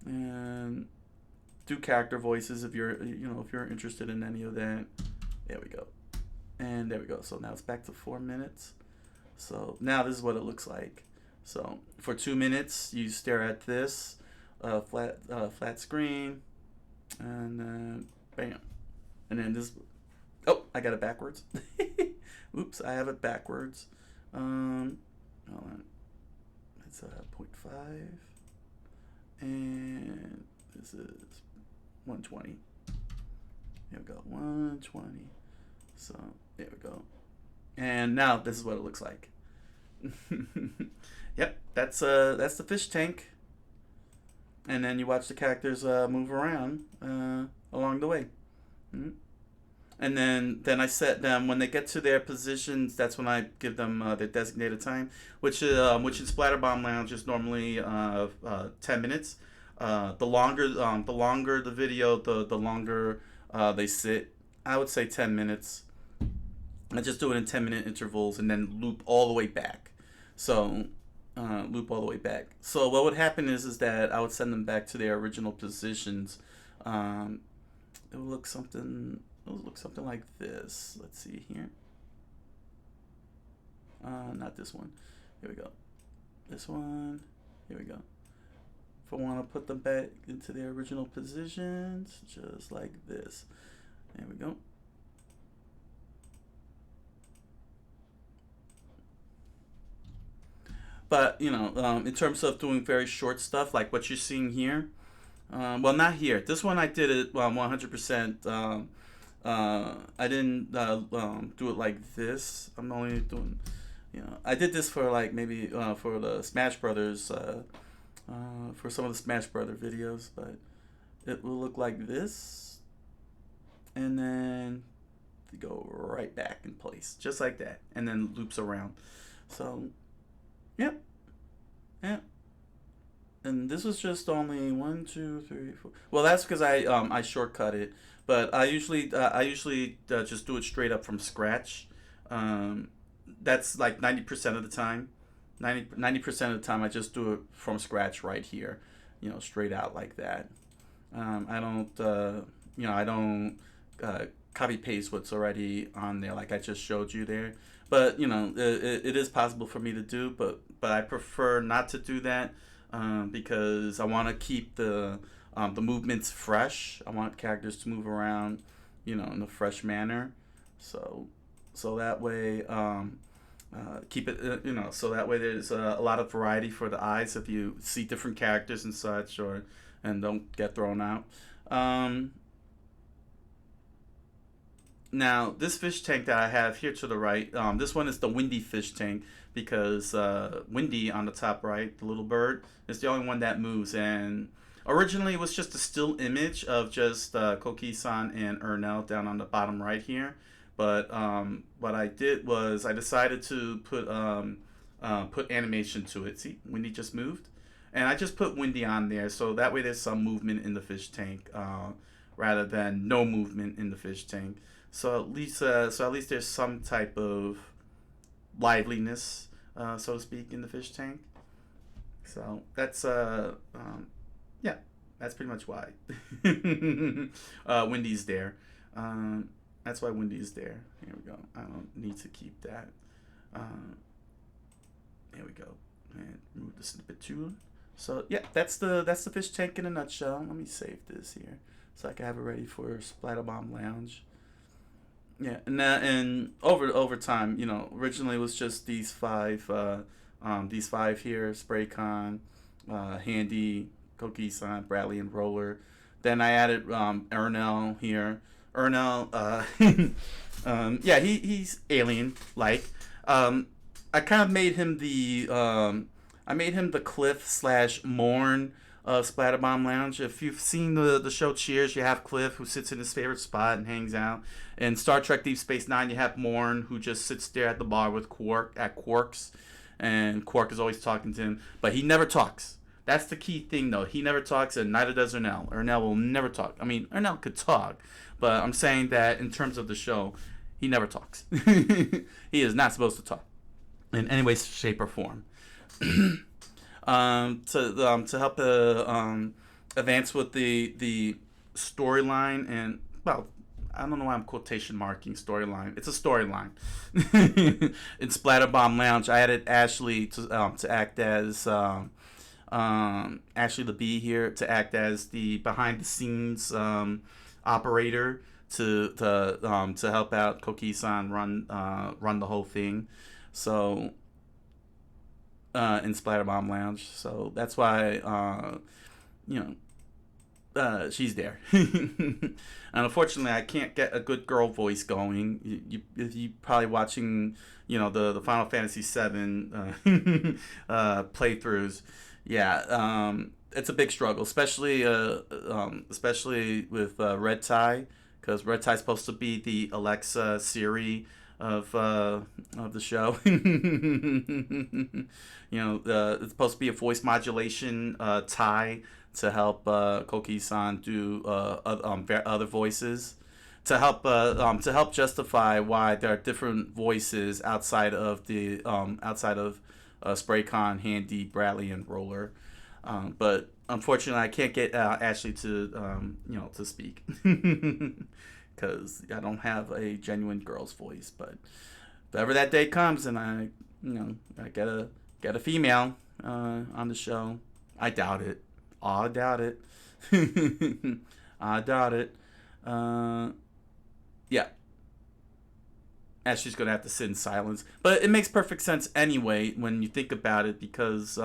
and do character voices if you're interested in any of that. There we go. And there we go. So now it's back to 4 minutes. So now this is what it looks like. So for 2 minutes, you stare at this flat screen, and then bam, and then this. Oh, I got it backwards. Oops, I have it backwards. Hold on. It's 0.5, and this is 120. Here we go, 120. So there we go. And now this is what it looks like. Yep, that's the fish tank. And then you watch the characters move around along the way. Mm-hmm. And then I set them when they get to their positions. That's when I give them their designated time, which in Splatterbomb Lounge is normally 10 minutes. The longer the video, the longer they sit. I would say 10 minutes. I just do it in 10-minute intervals and then loop all the way back. So loop all the way back. So what would happen is that I would send them back to their original positions. It would look something like this. Let's see here. Not this one. Here we go. This one. Here we go. If I want to put them back into their original positions, just like this. There we go. But in terms of doing very short stuff like what you're seeing here, well, not here. This one I did it 100%. I didn't do it like this. I'm only doing, I did this for like maybe for the Smash Brothers, for some of the Smash Brother videos, but it will look like this, and then you go right back in place, just like that, and then loops around. So, yep, yeah. And this was just only 1, 2, 3, 4. Well, that's because I shortcut it, but I usually just do it straight up from scratch. That's like 90% of the time. 90% of the time I just do it from scratch right here, straight out like that. I don't copy paste what's already on there like I just showed you there. But it is possible for me to do, but I prefer not to do that. Because I want to keep the movements fresh. I want characters to move around, in a fresh manner. So that way, keep it, so that way there's a lot of variety for the eyes if you see different characters and such, and don't get thrown out. Now, this fish tank that I have here to the right, this one is the Windy fish tank because Windy on the top right, the little bird, is the only one that moves. And originally it was just a still image of just Coqui-san and Ernell down on the bottom right here. But what I did was I decided to put animation to it. See, Windy just moved. And I just put Windy on there so that way there's some movement in the fish tank rather than no movement in the fish tank. So at least there's some type of liveliness, so to speak, in the fish tank. So that's yeah, that's pretty much why Wendy's there. That's why Wendy's there. Here we go. I don't need to keep that. There we go. And move the snippet tool. So yeah, that's the fish tank in a nutshell. Let me save this here so I can have it ready for Splatterbomb Lounge. Yeah, and over time, originally it was just these five here: Spraycon, Handy, Coqui-san, Bradley, and Roller. Then I added Ernell here. Ernell, yeah, he's alien like. I kind of made him the Cliff slash Morn of Splatterbomb Lounge. If you've seen the show Cheers, you have Cliff who sits in his favorite spot and hangs out. In Star Trek Deep Space Nine, you have Morn who just sits there at the bar with Quark at Quark's, and Quark is always talking to him, but he never talks. That's the key thing, though. He never talks, and neither does Ernell. Ernell will never talk. I mean, Ernell could talk, but I'm saying that in terms of the show, he never talks. He is not supposed to talk in any way, shape, or form. To help advance with the storyline, and well, I don't know why I'm quotation marking storyline. It's a storyline. In Splatterbomb Lounge, I added Ashley to act as Ashley the Bee here to act as the behind the scenes operator to help out Coqui-san run the whole thing. So in Splatterbomb Lounge, so that's why she's there. And unfortunately, I can't get a good girl voice going. If you probably watching, the Final Fantasy VII playthroughs, yeah, it's a big struggle, especially with Red Tie, because Red Tie's supposed to be the Alexa Siri of the show. It's supposed to be a voice modulation tie to help Coqui-san do other voices to help justify why there are different voices outside of Spraycon, Handy, Bradley, and Roller. But unfortunately, I can't get Ashley to speak because I don't have a genuine girl's voice. But if ever that day comes and I get a female on the show, I doubt it. I doubt it. I doubt it. Yeah. Ashley's gonna have to sit in silence, but it makes perfect sense anyway when you think about it because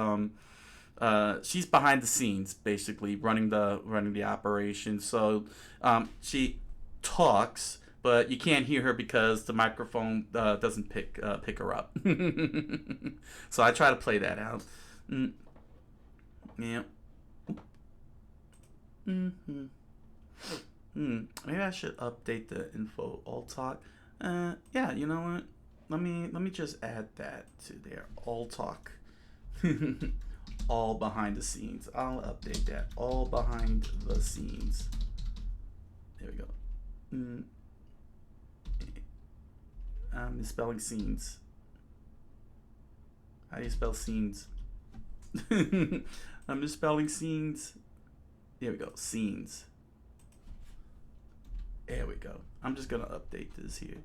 she's behind the scenes basically running the operation. So she talks, but you can't hear her because the microphone doesn't pick her up. So I try to play that out. Yeah. Maybe I should update the info all talk. Yeah, you know what? Let me just add that to there. All talk. All behind the scenes. I'll update that. All behind the scenes. There we go. I'm misspelling scenes. How do you spell scenes? I'm misspelling scenes. There we go. Scenes. There we go. I'm just gonna update this here.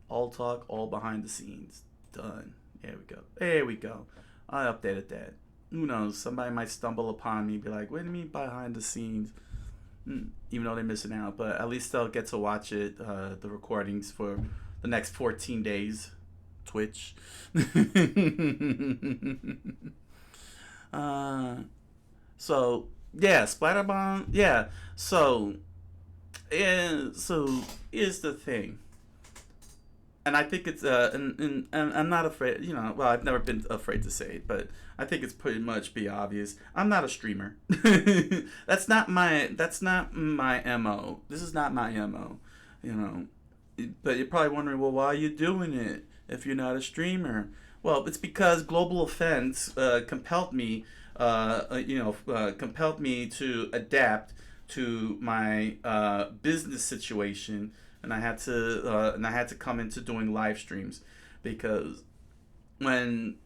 All talk, all behind the scenes. Done. There we go. There we go. I updated that. Who knows? Somebody might stumble upon me and be like, what do you mean behind the scenes? Even though they're missing out. But at least they'll get to watch it, the recordings for the next 14 days. Twitch. So yeah, Splatterbomb. Yeah. So here's the thing. And I think it's and I'm not afraid. Well, I've never been afraid to say it, but I think it's pretty much be obvious. I'm not a streamer. That's not my MO. This is not my MO. But you're probably wondering, well, why are you doing it if you're not a streamer? Well, it's because Global Offense compelled me to adapt to my business situation, and I had to come into doing live streams because when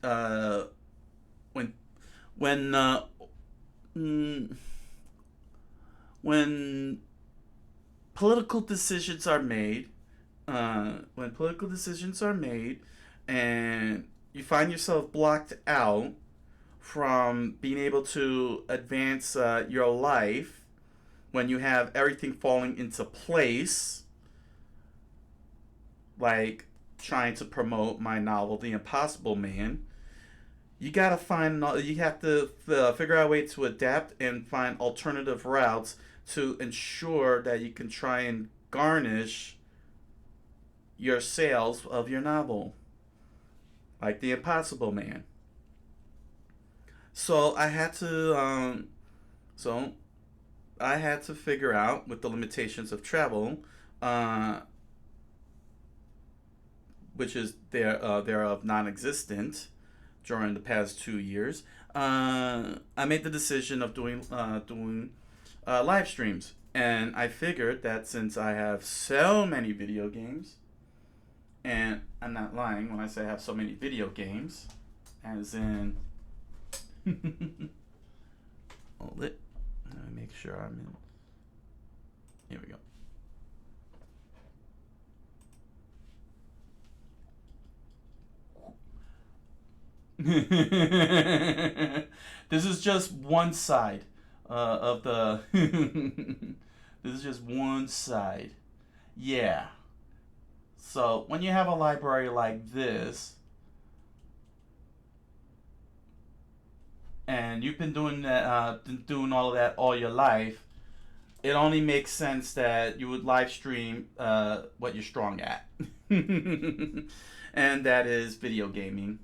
political decisions are made, and you find yourself blocked out, from being able to advance your life when you have everything falling into place, like trying to promote my novel, The Impossible Man. You gotta find, you have to figure out a way to adapt and find alternative routes to ensure that you can try and garnish your sales of your novel, like The Impossible Man. So I had to, so I had to figure out, with the limitations of travel, uh, which is thereof non-existent during the past 2 years. I made the decision of doing live streams, and I figured that since I have so many video games, and I'm not lying when I say I have so many video games, as in, hold it. Let me make sure I'm in. Here we go. This is just one side of the. This is just one side. Yeah. So when you have a library like this, and you've been doing that, doing all of that all your life, it only makes sense that you would live stream what you're strong at, and that is video gaming.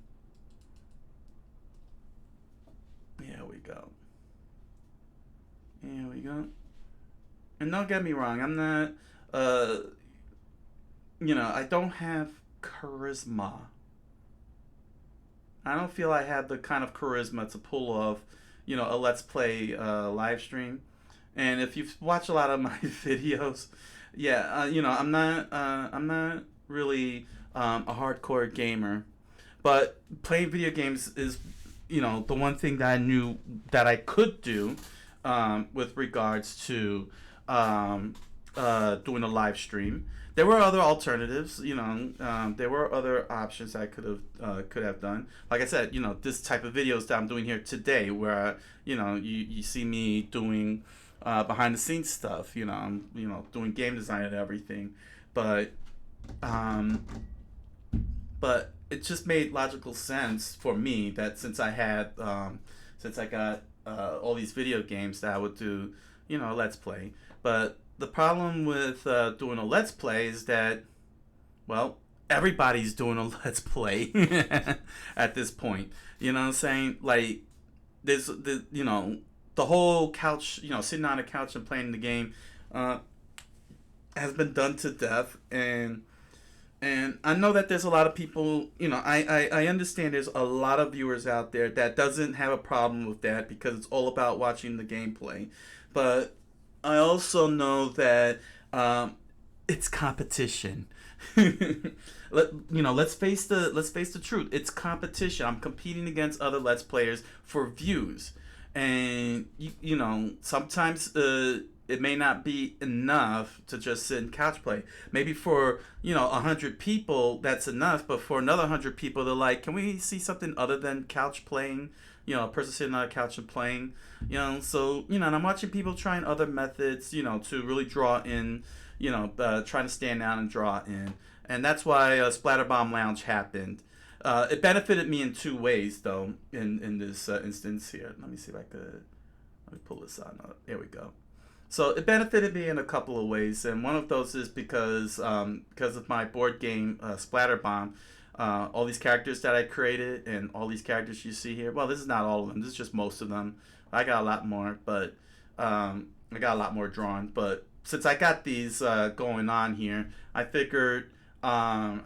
Here we go. Here we go. And don't get me wrong, I'm not, I don't have charisma. I don't feel I have the kind of charisma to pull off, a Let's Play live stream. And if you've watched a lot of my videos, yeah, I'm not really a hardcore gamer, but playing video games is, the one thing that I knew that I could do with regards to doing a live stream. There were other alternatives, there were other options I could have done. Like I said, this type of videos that I'm doing here today, where you see me doing behind the scenes stuff. I'm doing game design and everything, but it just made logical sense for me that since I got all these video games, that I would do a Let's Play. But the problem with doing a Let's Play is that, well, everybody's doing a Let's Play at this point. You know what I'm saying? Like, there's the whole couch, sitting on a couch and playing the game has been done to death. And I know that there's a lot of people, I understand there's a lot of viewers out there that doesn't have a problem with that because it's all about watching the gameplay. But I also know that it's competition. Let's face the truth. It's competition. I'm competing against other Let's Players for views, and sometimes it may not be enough to just sit and couch play. Maybe for 100 people that's enough, but for another 100 people, they're like, can we see something other than couch playing? A person sitting on a couch and playing, so, and I'm watching people trying other methods, to really draw in, trying to stand out and draw in. And that's why Splatterbomb Lounge happened. It benefited me in two ways, though, in this instance here. Let me see if I could, let me pull this on. There we go. So it benefited me in a couple of ways, and one of those is because of my board game, Splatterbomb. All these characters that I created and all these characters you see here. Well, this is not all of them. This is just most of them. I got a lot more, but I got a lot more drawn. But since I got these going on here, I figured, saying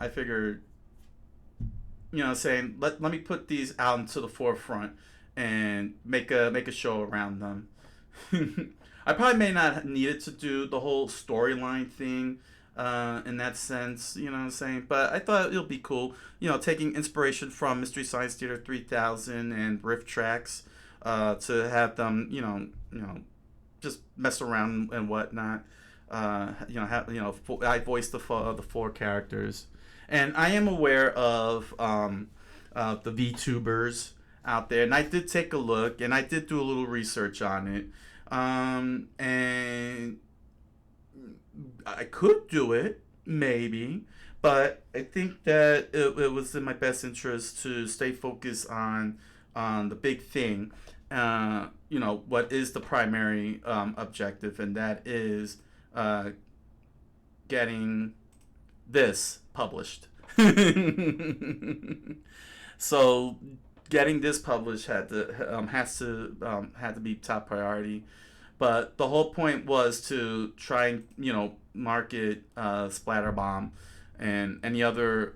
let me put these out into the forefront and make a show around them. I probably may not need it to do the whole storyline thing. In that sense, what I'm saying? But I thought it'll be cool, taking inspiration from Mystery Science Theater 3000 and Riff Tracks, to have them, just mess around and whatnot. I voiced the four characters, and I am aware of the VTubers out there, and I did take a look, and I did do a little research on it, and I could do it maybe, but I think that it was in my best interest to stay focused on the big thing. What is the primary objective, and that is uh, getting this published. So getting this published had to be top priority. But the whole point was to try and market Splatterbomb and any other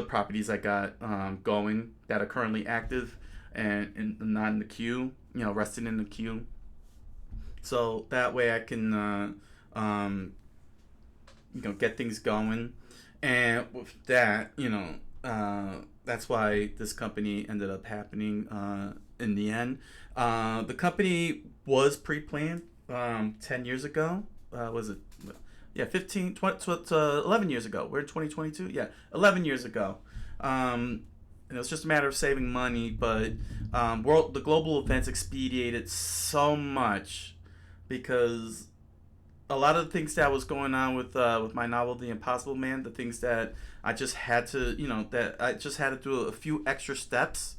properties I got going that are currently active and not in the queue, resting in the queue. So that way I can get things going, and with that, that's why this company ended up happening in the end. The company was pre-planned 10 years ago. Was it? Yeah, 15, 20, 11 years ago. We're in 2022. Yeah, 11 years ago. And it was just a matter of saving money, but the global events expedited so much because a lot of the things that was going on with my novel, The Impossible Man, the things that I just had to, do a few extra steps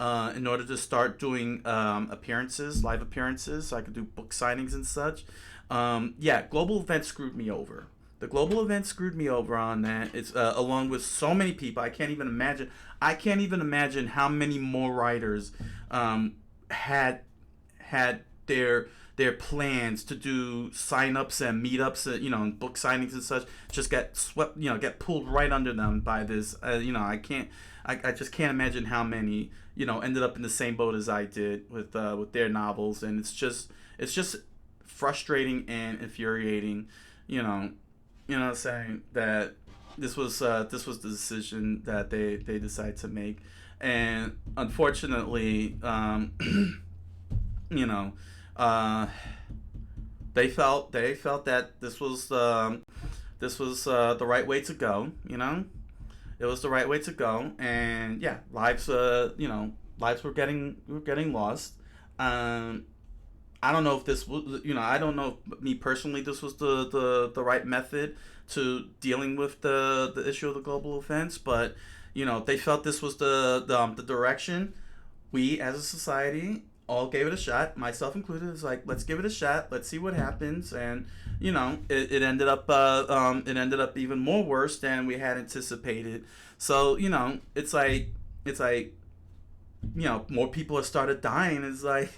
in order to start doing live appearances, so I could do book signings and such. Global events screwed me over. The global event screwed me over on that. It's along with so many people. I can't even imagine. I can't even imagine how many more writers had their plans to do sign-ups and meetups, and book signings and such, just get swept, get pulled right under them by this. I just can't imagine how many, ended up in the same boat as I did with their novels, and it's just frustrating and infuriating, saying that this was the decision that they decided to make, and unfortunately, they felt that this was the right way to go. It was the right way to go, and yeah, lives were getting lost. I don't know if this was, I don't know if me personally this was the right method to dealing with the issue of the global events, but they felt this was the direction. We as a society all gave it a shot, myself included. It's like, let's give it a shot, let's see what happens, and it ended up even more worse than we had anticipated. So it's like more people have started dying. It's like,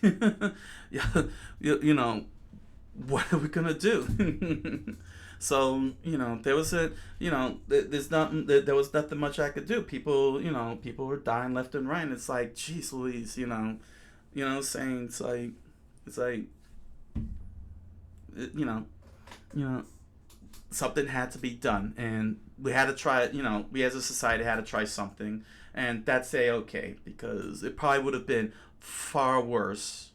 what are we gonna do? So there was there was nothing much I could do. People were dying left and right. And it's like, geez Louise, saying it's like something had to be done, and we had to try it. We as a society had to try something, and that's okay, because it probably would have been far worse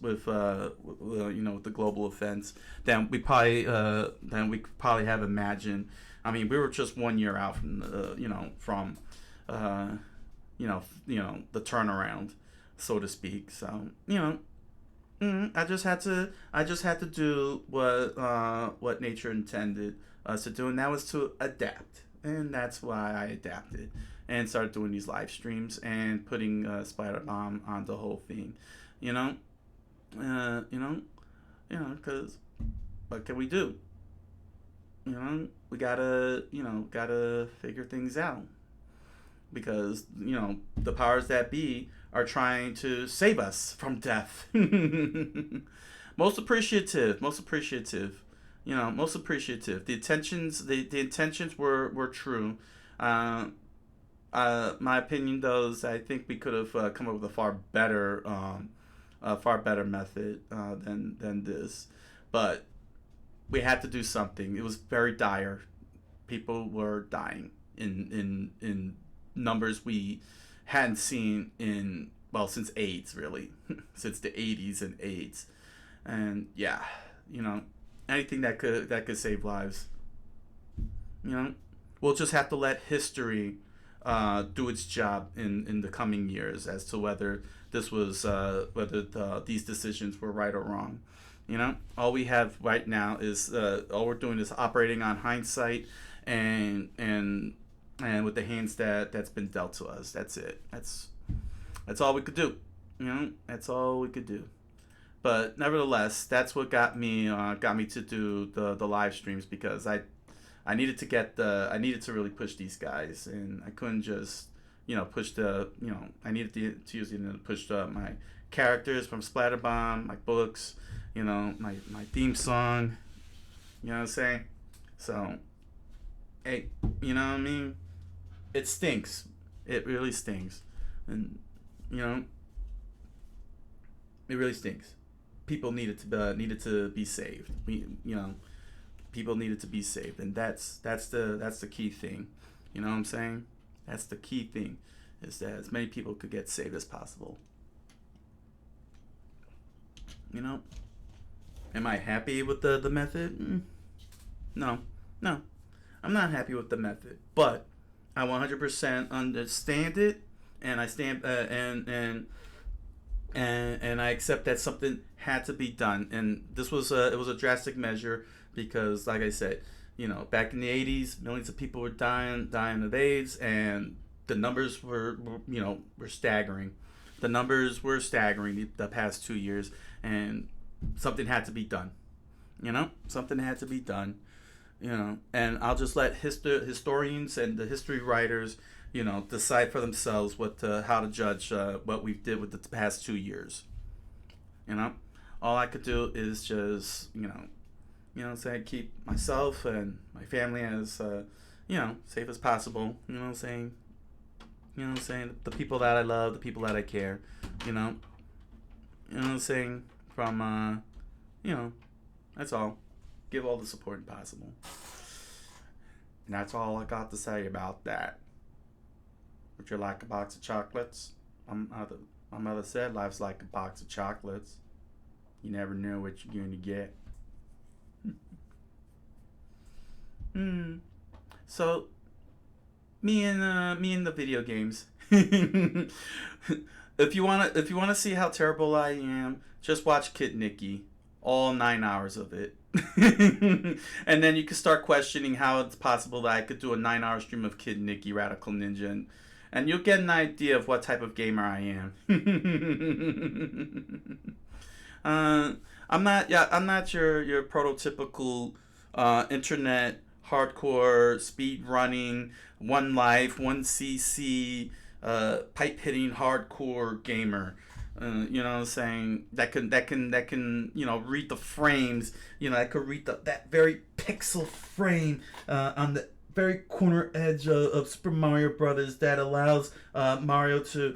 with with the global events than we probably have imagined. I mean, we were just 1 year out from the the turnaround, so to speak. So I just had to do what nature intended us to do, and that was to adapt, and that's why I adapted and started doing these live streams and putting Spider-Bomb on the whole thing. Because what can we do? We gotta figure things out, because the powers that be are trying to save us from death. Most appreciative. The intentions were true. My opinion, though, is I think we could have come up with a far better method than this, but we had to do something. It was very dire. People were dying in numbers we hadn't seen since AIDS, really. Since the 80s and AIDS. And yeah, anything that could save lives. We'll just have to let history do its job in the coming years as to whether this was these decisions were right or wrong. You know, all we have right now is all we're doing is operating on hindsight and with the hands that's been dealt to us. That's it. That's all we could do. You know, that's all we could do. But nevertheless, that's what got me to do the live streams, because I needed to I needed to really push these guys, and I couldn't just push I needed to use it to push my characters from Splatterbomb, my books, my theme song. You know what I'm saying? So, hey, you know what I mean? It stinks. It really stinks, and it really stinks. People needed to be saved. People needed to be saved, and that's the key thing. You know what I'm saying? That's the key thing, is that as many people could get saved as possible. Am I happy with the method? No, I'm not happy with the method, but I 100% understand it, and I stand and I accept that something had to be done, and this was it was a drastic measure, because, like I said, back in the 80s, millions of people were dying of AIDS, and the numbers were staggering. The numbers were staggering the past 2 years, and something had to be done. Something had to be done. And I'll just let historians and the history writers, decide for themselves how to judge what we did with the past 2 years. All I could do is just, say, keep myself and my family as, safe as possible. You know what I'm saying? The people that I love, the people that I care. You know what I'm saying? From, that's all. Give all the support possible. And that's all I got to say about that. Would you like a box of chocolates? My mother said life's like a box of chocolates. You never know what you're going to get. So, me and the video games. If you wanna see how terrible I am, just watch Kid Nicky, all 9 hours of it. And then you can start questioning how it's possible that I could do a 9-hour stream of Kid Nicky Radical Ninja, and you'll get an idea of what type of gamer I am. I'm not your prototypical internet hardcore speed running, one life, 1cc pipe hitting hardcore gamer. You know what I'm saying? That can read the frames. I could read that very pixel frame on the very corner edge of Super Mario Brothers that allows Mario to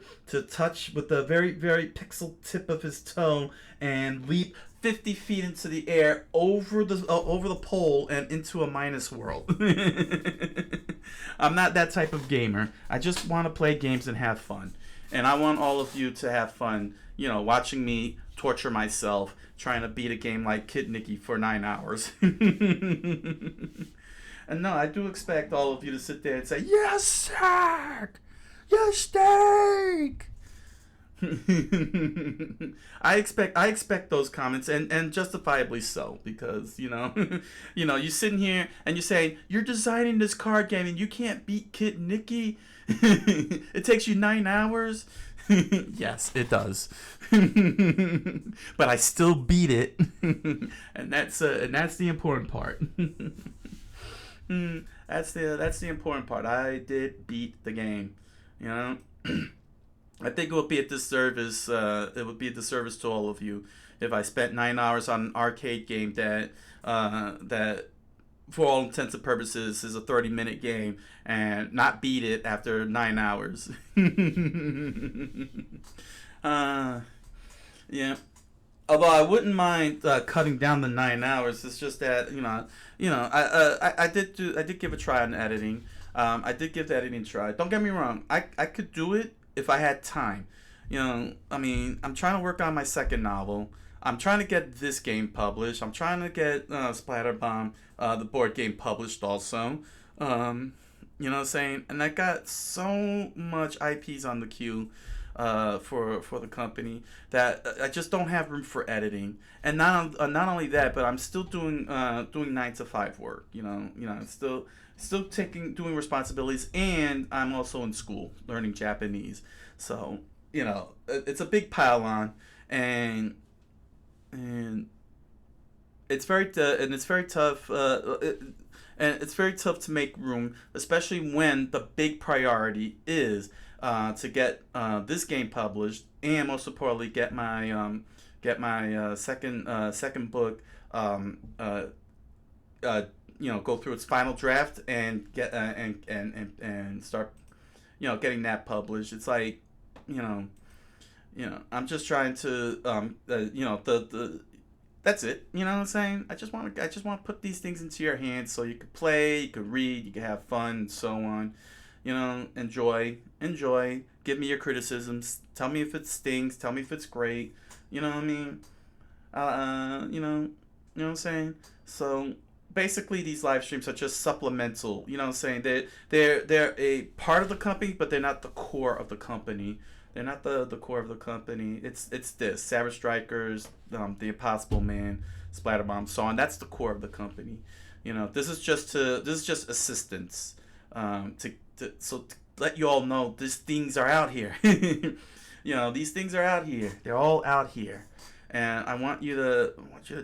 touch with the very, very pixel tip of his toe and leap 50 feet into the air over the pole and into a minus world. I'm not that type of gamer. I just want to play games and have fun. And I want all of you to have fun, watching me torture myself trying to beat a game like Kid Nicky for 9 hours. And no, I do expect all of you to sit there and say, "Yes, sir! Yes, steak!" I expect those comments, and justifiably so, because you sitting here and you're saying you're designing this card game and you can't beat Kid Nicky. It takes you 9 hours. Yes, it does. But I still beat it, and that's the important part. That's the important part. I did beat the game. I think it would be a disservice. It would be a disservice to all of you if I spent 9 hours on an arcade game that for all intents and purposes is a 30-minute game and not beat it after 9 hours. Yeah. Although I wouldn't mind cutting down the 9 hours. It's just that I did give a try on editing. I did give the editing a try. Don't get me wrong. I could do it if I had time. I'm trying to work on my second novel. I'm trying to get this game published. I'm trying to get Splatterbomb, the board game, published also. You know what I'm saying? And I got so much IPs on the queue for the company that I just don't have room for editing. And not only that, but I'm still doing 9 to 5 work. Still taking doing responsibilities, and I'm also in school learning Japanese. So it's a big pile on, and and it's very tough. And it's very tough to make room, especially when the big priority is to get this game published, and most importantly, get my second book, um, uh, go through its final draft and get and start getting that published. It's like you know I'm just trying to the that's it. You know what I'm saying? I just want to put these things into your hands so you could play, you could read, you could have fun, and so on. Enjoy. Give me your criticisms. Tell me if it stings. Tell me if it's great. You know what I mean? You know what I'm saying? So basically, these live streams are just supplemental. You know what I'm saying? They're a part of the company, but they're not the core of the company. They're not the core of the company. It's this Savage Strikers, the Impossible Man, Splatterbomb, so on. That's the core of the company. This is just assistance, to let you all know these things are out here. These things are out here. They're all out here, and I want you to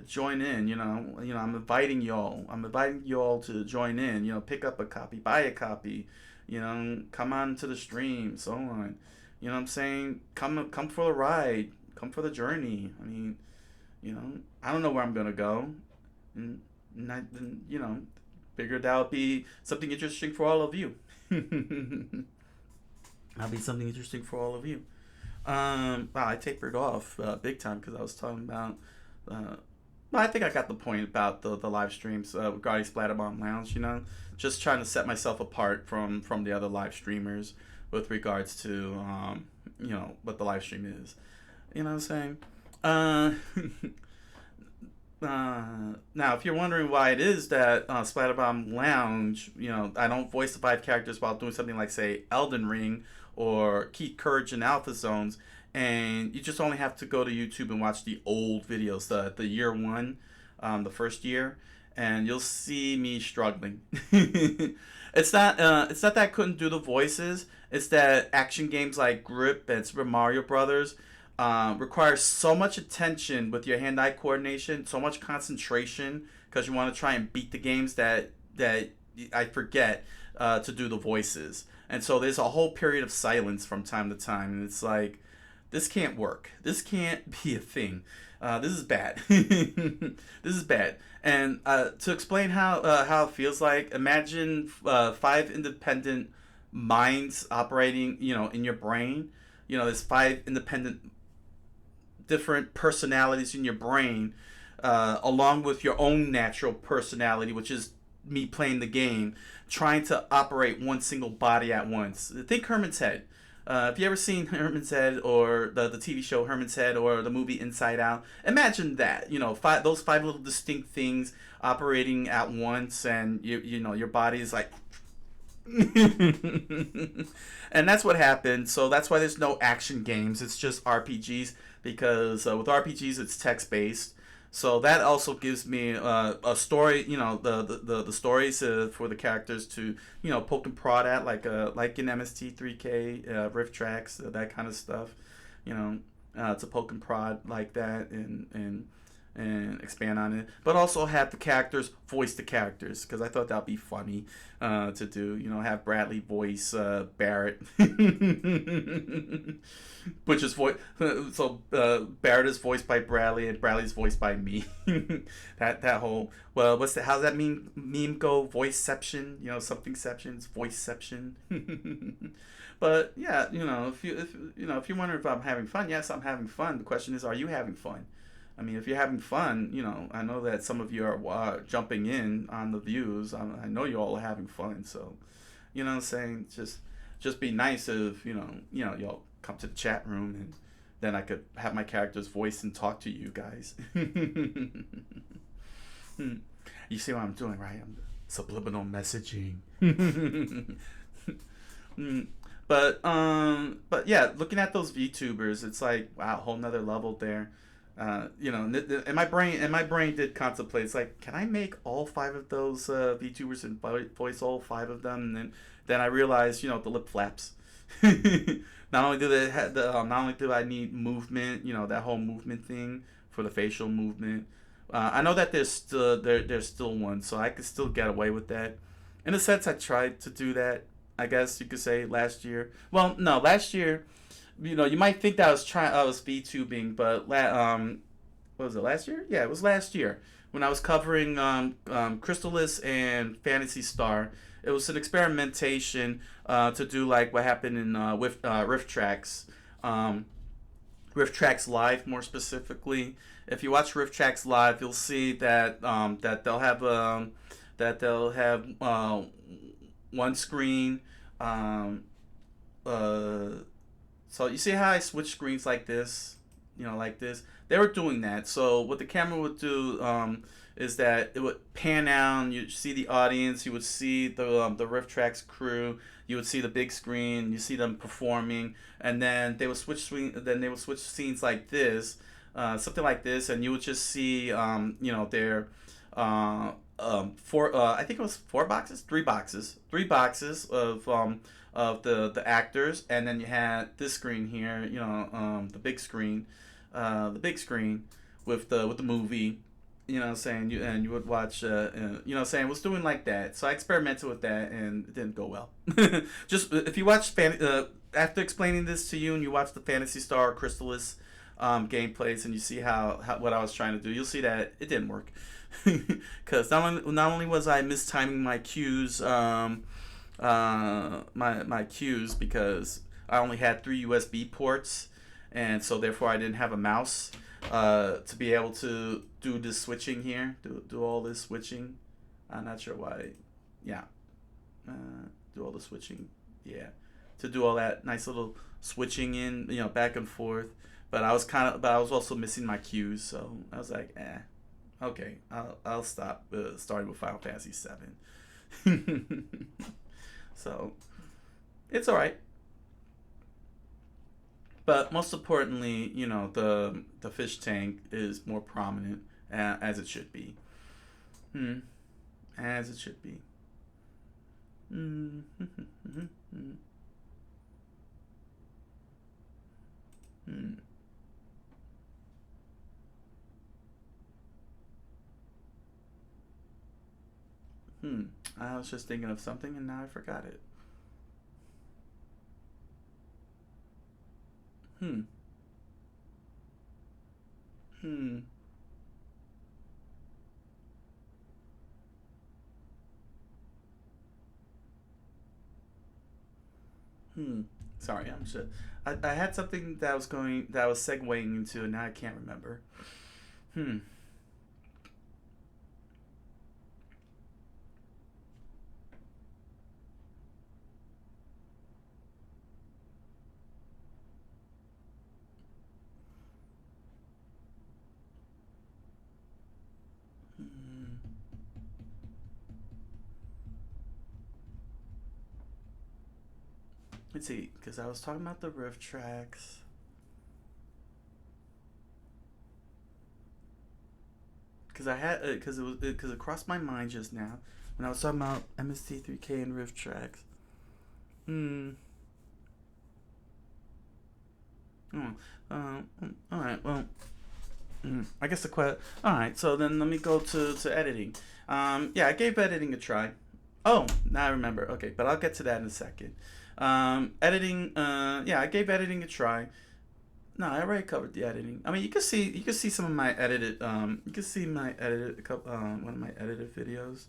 join in. I'm inviting y'all. I'm inviting y'all to join in. Pick up a copy, buy a copy. Come on to the stream, so on. You know what I'm saying? Come for the ride. Come for the journey. I mean, I don't know where I'm gonna go, and figured that would be something interesting for all of you. That'll be something interesting for all of you. Wow, I tapered off big time because I was talking about. Well, I think I got the point about the live streams regarding Splatterbomb Lounge. Just trying to set myself apart from the other live streamers with regards to what the live stream is. You know what I'm saying? Uh, Now, if you're wondering why it is that Splatterbomb Lounge, I don't voice the 5 characters while doing something like, say, Elden Ring or Keith Courage in Alpha Zones, and you just only have to go to YouTube and watch the old videos, the year one, the first year, and you'll see me struggling. It's not that I couldn't do the voices. It's that action games like Grip and Super Mario Brothers require so much attention with your hand-eye coordination, so much concentration, because you want to try and beat the games that I forget to do the voices. And so there's a whole period of silence from time to time, and it's like, this can't work. This can't be a thing. This is bad. This is bad. And to explain how it feels like, imagine 5 independent minds operating, in your brain. There's 5 independent different personalities in your brain, along with your own natural personality, which is me playing the game, trying to operate one single body at once. Think Herman's Head. If you ever seen Herman's Head or the TV show Herman's Head or the movie Inside Out, imagine that. Those 5 little distinct things operating at once, and your body is like. And that's what happened. So that's why there's no action games. It's just RPGs, because with RPGs it's text based. So that also gives me a story. The stories for the characters to poke and prod at, like in MST3K, Rift Tracks, that kind of stuff. To poke and prod like that, and expand on it, but also have the characters voice the characters, because I thought that'd be funny to do. Have Bradley voice Barrett, which is Barrett is voiced by Bradley and Bradley's voiced by me. that whole, well, how's that meme go? Voiceception, somethingception, voiceception. But yeah, if you're wondering if I'm having fun, yes, I'm having fun. The question is, are you having fun? I mean, if you're having fun, I know that some of you are jumping in on the views. I know you all are having fun. So, what I'm saying? Just be nice if, y'all come to the chat room, and then I could have my character's voice and talk to you guys. You see what I'm doing, right? I'm subliminal messaging. Mm, but yeah, looking at those VTubers, it's like wow, whole nother level there. You know, and my brain did contemplate. It's like, can I make all five of those VTubers and voice all five of them? And then I realized, you know, the lip flaps. Not only do they have not only do I need movement, you know, that whole movement thing for the facial movement. I know that there's still one, so I could still get away with that. In a sense, I tried to do that. I guess you could say last year. Well, no, last year, you know, you might think that I was VTubing, but what was it, last year? Yeah, it was last year when I was covering Crystalis and Fantasy Star. It was an experimentation to do like what happened in with Rift Tracks. Rift Tracks Live, more specifically. If you watch Rift Tracks Live, you'll see that they'll have one screen. Um, so you see how I switch screens like this, you know, like this. They were doing that. So what the camera would do is that it would pan out. You see the audience. You would see the Rift Tracks crew. You would see the big screen. You see them performing, and then they would switch screen. Then they would switch scenes like this, something like this, and you would just see you know, their four. I think it was three boxes of the actors, and then you had this screen here, you know, the big screen with the movie, you know what I'm saying, you would watch, you know what I'm saying, was doing like that. So I experimented with that and it didn't go well. Just if you watch after explaining this to you and you watch the Fantasy Star or Crystalis gameplays and you see how what I was trying to do, you'll see that it didn't work. Because not only was I mistiming my cues, my cues, because I only had 3 USB ports, and so therefore I didn't have a mouse to be able to do this switching here, do all this switching. I'm not sure why. Yeah, do all the switching. Yeah, to do all that nice little switching in, you know, back and forth. But I was also missing my cues, so I was like, okay, I'll stop starting with Final Fantasy VII. So it's all right. But most importantly, you know, the fish tank is more prominent, as it should be. As it should be. I was just thinking of something and now I forgot it. Hmm. Hmm. Sorry, I'm just. I had something that was segueing into, and now I can't remember. Hmm. Hmm. Let's see, because I was talking about the riff tracks. Because I had, because it crossed my mind just now when I was talking about MST3K and riff tracks. Hmm. Oh. All right. Well. I guess the question. All right. So then let me go to editing. Yeah, I gave editing a try. Oh, now I remember. Okay, but I'll get to that in a second. Editing. Yeah, I gave editing a try. No, I already covered the editing. I mean, you can see some of my edited. You can see my edited a couple. One of my edited videos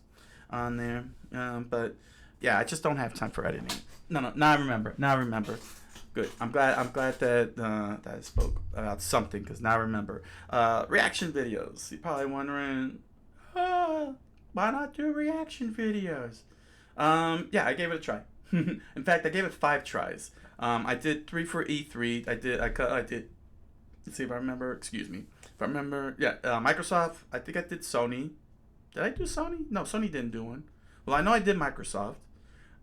on there. But yeah, I just don't have time for editing. No. Now I remember. Now I remember. Good. I'm glad that that I spoke about something, because now I remember. Reaction videos. You're probably wondering, why not do reaction videos? Yeah, I gave it a try. In fact, I gave it 5 tries. I did 3 for E3. I did. Let's see if I remember. Excuse me. If I remember, yeah. Microsoft. I think I did Sony. Did I do Sony? No, Sony didn't do one. Well, I know I did Microsoft.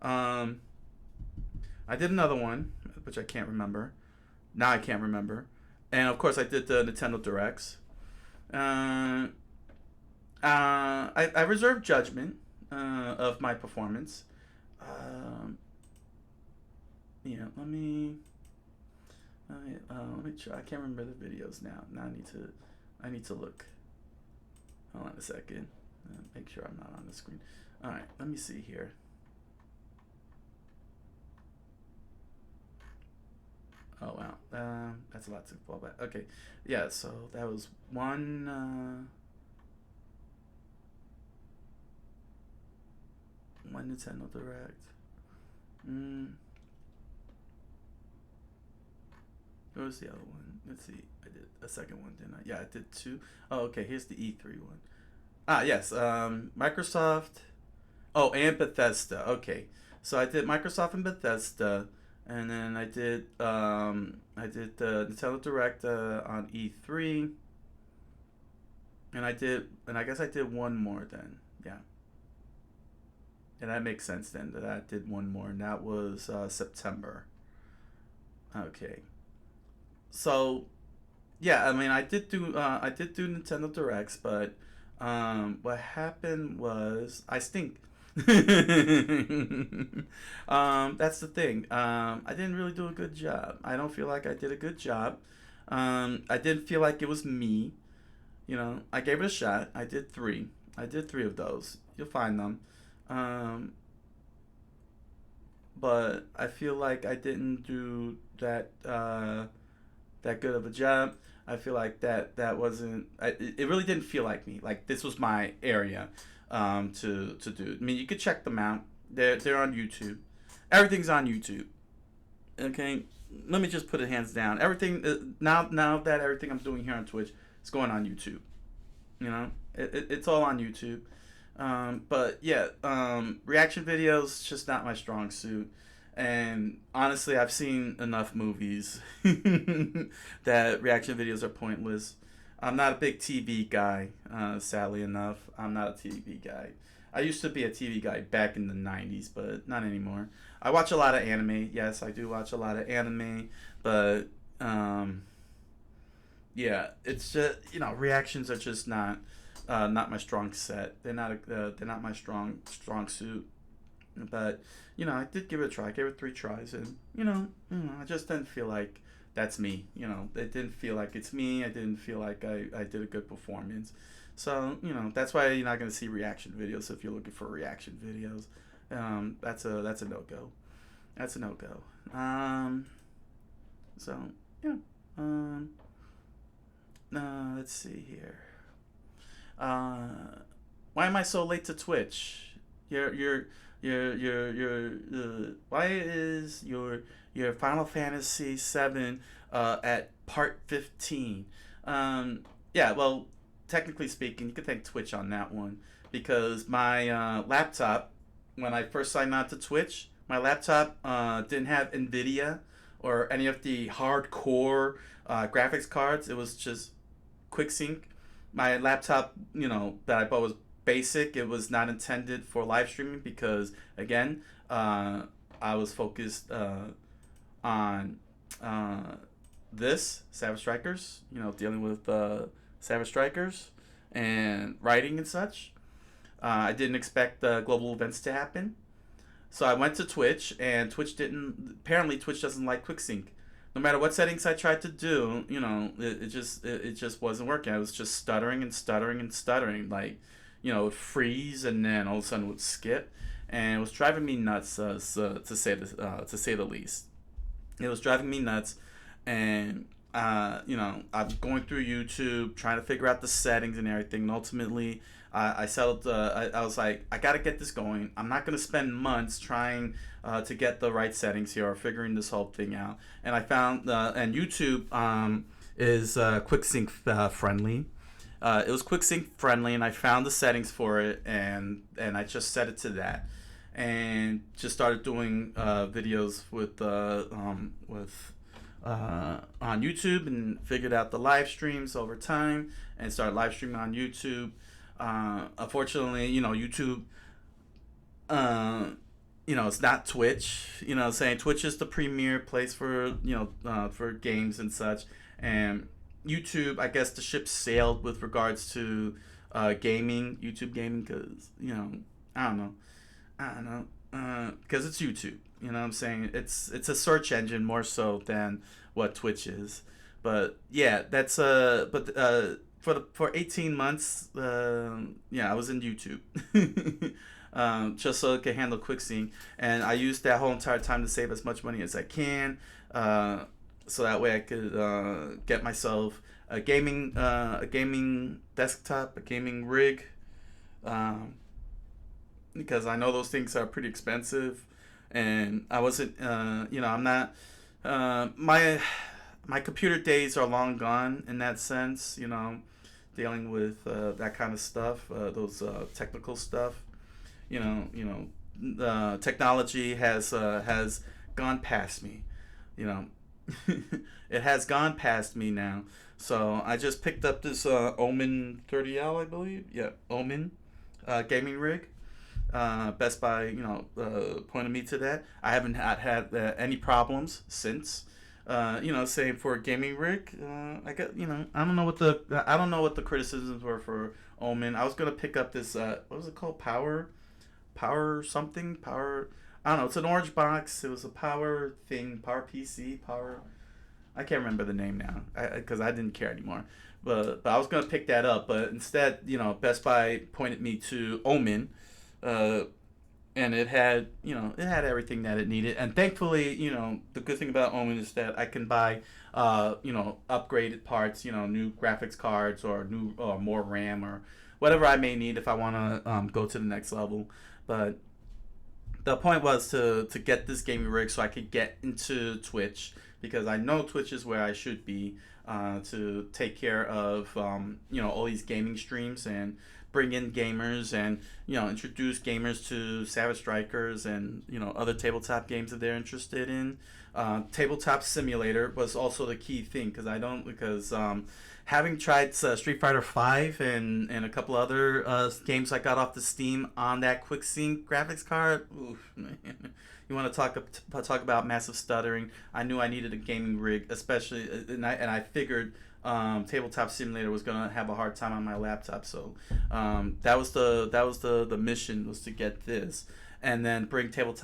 I did another one, which I can't remember. Now I can't remember. And of course, I did the Nintendo Directs. I reserve judgment of my performance. Yeah, let me try. I can't remember the videos now. Now I need to look. Hold on a second. Make sure I'm not on the screen. All right, let me see here. Oh wow, that's a lot to fall back. Okay, yeah. So that was one Nintendo Direct. What was the other one? Let's see. I did a second one, didn't I? Yeah, I did two. Oh, okay. Here's the E3 one. Ah, yes. Microsoft. Oh, and Bethesda. Okay. So I did Microsoft and Bethesda, and then I did the Nintendo Direct on E3, and I guess I did one more then. Yeah. And that makes sense then that I did one more, and that was September. Okay. So yeah, I mean, I did do Nintendo Directs, but what happened was I stink. That's the thing. I didn't really do a good job. I don't feel like I did a good job. I didn't feel like it was me. You know, I gave it a shot. I did three. I did three of those. You'll find them. Um, but I feel like I didn't do that good of a job. I feel like that wasn't. It really didn't feel like me. Like this was my area to do. I mean, you could check them out. They're on YouTube. Everything's on YouTube. Okay, let me just put it hands down. Everything now that everything I'm doing here on Twitch is going on YouTube. You know, it's all on YouTube. But yeah, reaction videos just not my strong suit. And honestly, I've seen enough movies that reaction videos are pointless. I'm not a big TV guy, sadly enough. I'm not a TV guy. I used to be a TV guy back in the 90s, but not anymore. I watch a lot of anime. Yes, I do watch a lot of anime, but yeah, it's just, reactions are just not my strong set. They're not my strong suit. But I did give it a try. I gave it 3 tries, and I just didn't feel like that's me. It didn't feel like it's me. I didn't feel like I did a good performance. So that's why you're not gonna see reaction videos if you're looking for reaction videos. That's a no go. That's a no go. So yeah. Let's see here. Why am I so late to Twitch? Why is your Final Fantasy 7 at part 15? Yeah, well, technically speaking, you could thank Twitch on that one because my laptop, when I first signed on to Twitch, my laptop didn't have NVIDIA or any of the hardcore graphics cards. It was just QuickSync. My laptop, that I bought was basic. It was not intended for live streaming because, again, I was focused on this Savage Strikers. Dealing with Savage Strikers and writing and such. I didn't expect the global events to happen, so I went to Twitch, and Twitch didn't. Apparently, Twitch doesn't like QuickSync. No matter what settings I tried to do, it just wasn't working. I was just stuttering and stuttering and stuttering. Like, it would freeze and then all of a sudden it would skip, and it was driving me nuts. To say the least, it was driving me nuts, and I'm going through YouTube trying to figure out the settings and everything. And ultimately, I settled. I was like, I gotta get this going. I'm not gonna spend months trying to get the right settings here or figuring this whole thing out. And I found and YouTube is QuickSync friendly. It was QuickSync friendly, and I found the settings for it, and I just set it to that, and just started doing videos with on YouTube, and figured out the live streams over time, and started live streaming on YouTube. Unfortunately, YouTube it's not Twitch. Saying Twitch is the premier place for for games and such, and YouTube. I guess the ship sailed with regards to gaming, YouTube gaming, because I don't know, because it's YouTube. You know what I'm saying? It's a search engine more so than what Twitch is. But yeah, that's for 18 months, yeah, I was in YouTube. Just so I could handle Quicksync, and I used that whole entire time to save as much money as I can, so that way I could get myself a gaming desktop, a gaming rig, because I know those things are pretty expensive, and I wasn't, I'm not, my computer days are long gone in that sense, dealing with that kind of stuff, those technical stuff. Technology has gone past me. You know, it has gone past me now. So I just picked up this Omen 30L, I believe. Yeah, Omen gaming rig. Best Buy, pointed me to that. I haven't had any problems since. Say for a gaming rig, I got, I don't know what the criticisms were for Omen. I was gonna pick up this what was it called? Power something? Power, I don't know. It's an orange box. It was a power thing, power PC, power. I can't remember the name now because I didn't care anymore. But I was gonna pick that up, but instead, Best Buy pointed me to Omen, and it had everything that it needed. And thankfully, the good thing about Omen is that I can buy, upgraded parts, new graphics cards or new or more RAM or whatever I may need if I want to go to the next level. But the point was to get this gaming rig so I could get into Twitch, because I know Twitch is where I should be, to take care of all these gaming streams and bring in gamers and introduce gamers to Savage Strikers and other tabletop games that they're interested in. Tabletop Simulator was also the key thing, because having tried Street Fighter 5 and a couple other games I got off the Steam on that Quicksync graphics card, oof, man. You want to talk about massive stuttering? I knew I needed a gaming rig, especially, and I figured Tabletop Simulator was gonna have a hard time on my laptop. So that was the mission, was to get this, and then bring go